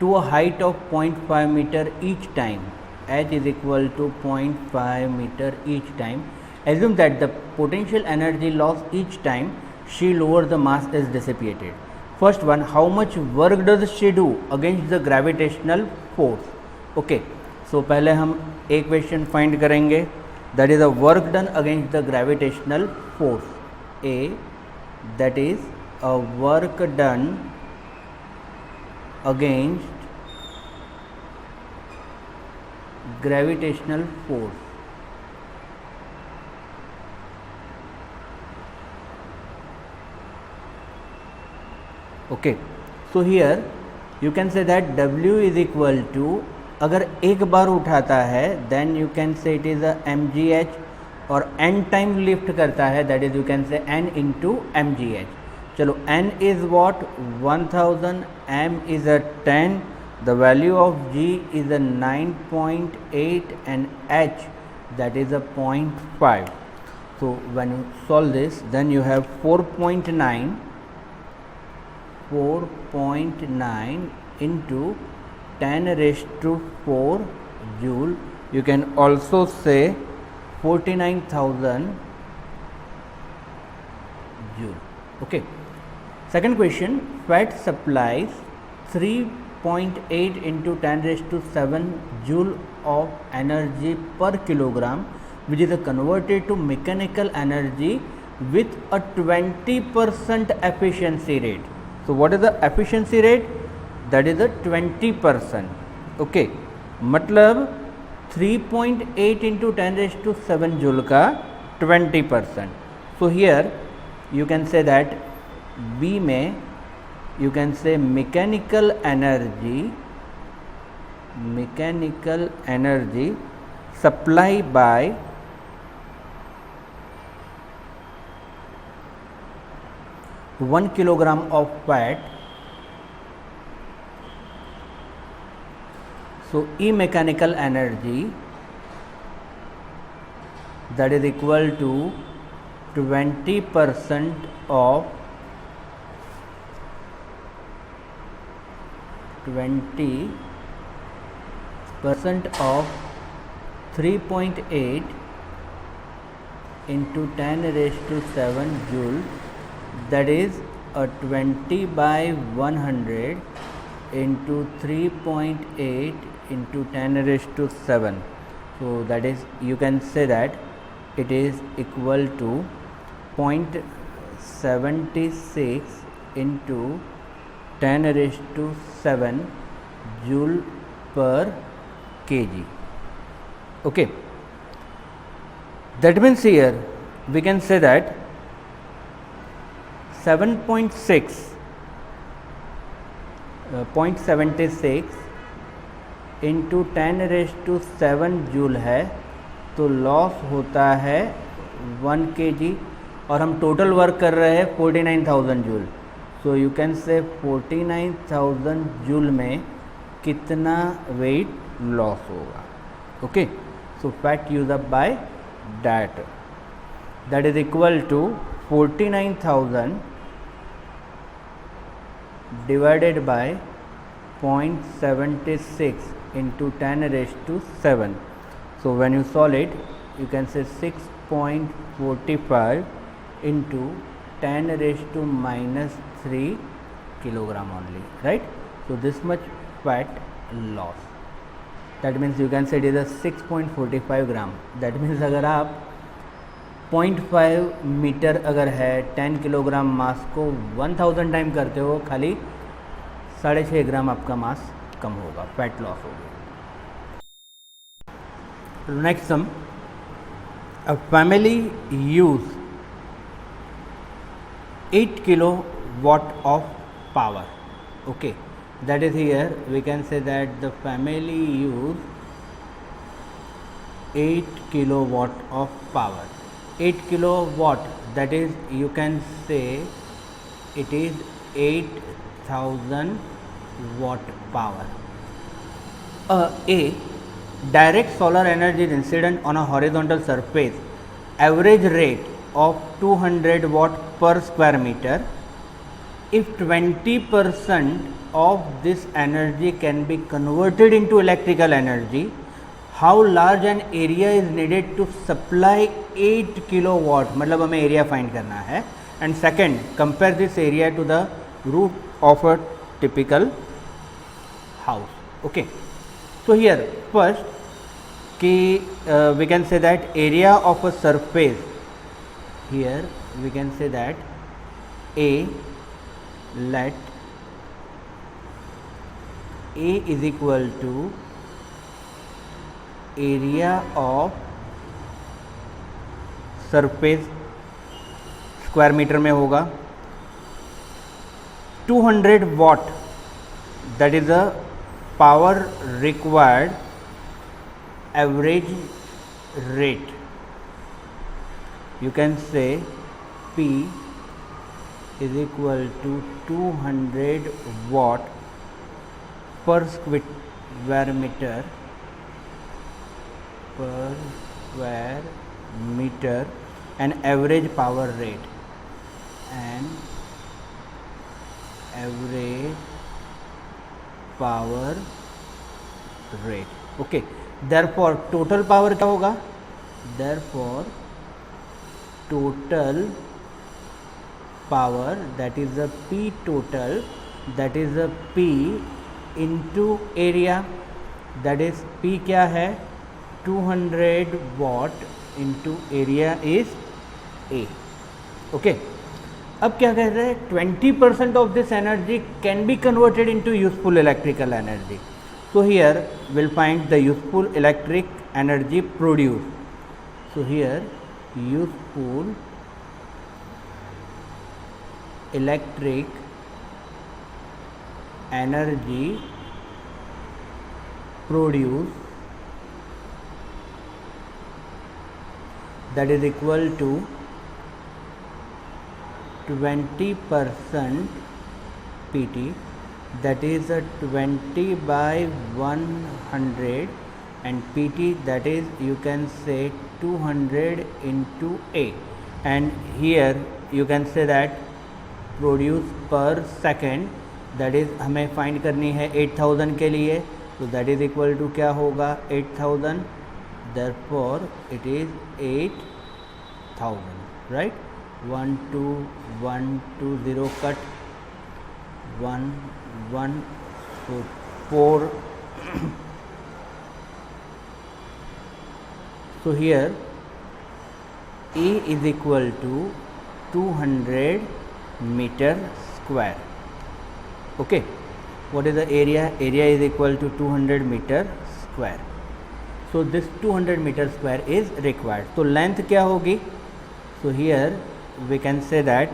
to a height of 0.5 meter each time. H is equal to 0.5 meter each time. Assume that the potential energy loss each time she lowers the mass is dissipated. First one, how much work does she do against the gravitational force? Okay, so पहले हम equation find करेंगे, that is the work done against the gravitational force. A, that is a work done against gravitational force. Okay, so here you can say that W is equal to, अगर एक बार उठाता है then you can say it is a mgh, और n time lift करता है that is you can say n into mgh. चलो n is what? 1000, m is a 10, the value of g is a 9.8 and h that is a 0.5. So when you solve this, then you have 4.9 into 10 raised to 4 joule. You can also say 49,000 joule. Okay. Second question, fat supplies 3.8 into 10 raised to 7 joule of energy per kilogram, which is converted to mechanical energy with a 20% efficiency rate. So what is the efficiency rate? That is a 20%. Okay, मतलब 3.8 into 10 raised to 7 joule का 20%. So here you can say that B में you can say mechanical energy supply by 1 kilogram of fat. So E mechanical energy, that is equal to 20% of 3.8 into 10 raised to 7 joule, that is a 20 by 100 into 3.8 into 10 raised to 7. So that is, you can say that it is equal to 0.76 into 10 raised to 7 joule per kg. Okay, that means here we can say that 7.6 0.76 into 10⁻⁷ joule है, तो loss होता है 1 kg, और हम total work कर रहे हैं 49,000 joule. So you can से 49,000 जूल में कितना वेट लॉस होगा। Okay, so fat use up by that is equal to 49,000 divided by 0.76 into 10⁻⁷. So when you solve it, you can say 6.45 into 10⁻³ kilogram only, right? So this much fat loss. That means you can say it is a 6.45 gram. That means अगर आप 0.5 metre अगर है 10 kilogram mass को 1000 time करते हो, खाली 6.5 ग्राम आपका मास कम होगा, फैट लॉस होगा। Next sum, a family use 8 kilowatt of power. Okay, that is here we can say that the family use 8 kilowatt of power. 8 kilowatt, that is you can say it is 8,000 watt power. A direct solar energy is incident on a horizontal surface, average rate of 200 watt per square meter. If 20% of this energy can be converted into electrical energy, how large an area is needed to supply 8 kilowatt? मतलब हमें area फाइंड करना है। And second, compare this area to the roof of a typical house. Okay, so here first कि we can say that area of a surface, here we can say that A, let A is equal to area of surface square metre में होगा। 200 watt, that is the power required average rate. You can say P is equal to 200 watt per square meter and average power rate and average power rate. Okay, therefore total power क्या होगा? Therefore total power, that is the P total, that is the P into area, that is P क्या है? 200 watt into area is A. Okay, अब क्या कह रहे हैं? 20% of this energy can be converted into useful electrical energy. So here we'll find the useful electric energy produced. So here useful electric energy produced, that is equal to 20% PT, that is a 20 by 100, and PT, that is you can say 200 into A, and here you can say that produce पर second, that is हमें find करनी है 8000 के लिए, तो that is equal to क्या होगा? 8000, therefore it is 8000, right? 1 2 1 2 0 cut 1 1, so 4 so here A is equal to 200 meter square. Okay, what is the area? Area is equal to 200 meter square. So this 200 meter square is required. So length क्या होगी? So here we can say that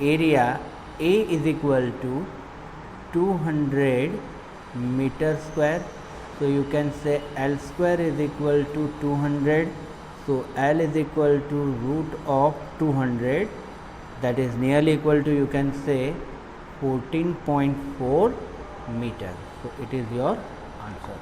area A is equal to 200 meter square. So you can say L square is equal to 200. So L is equal to root of 200, that is nearly equal to, you can say, 14.4 meter. So it is your answer.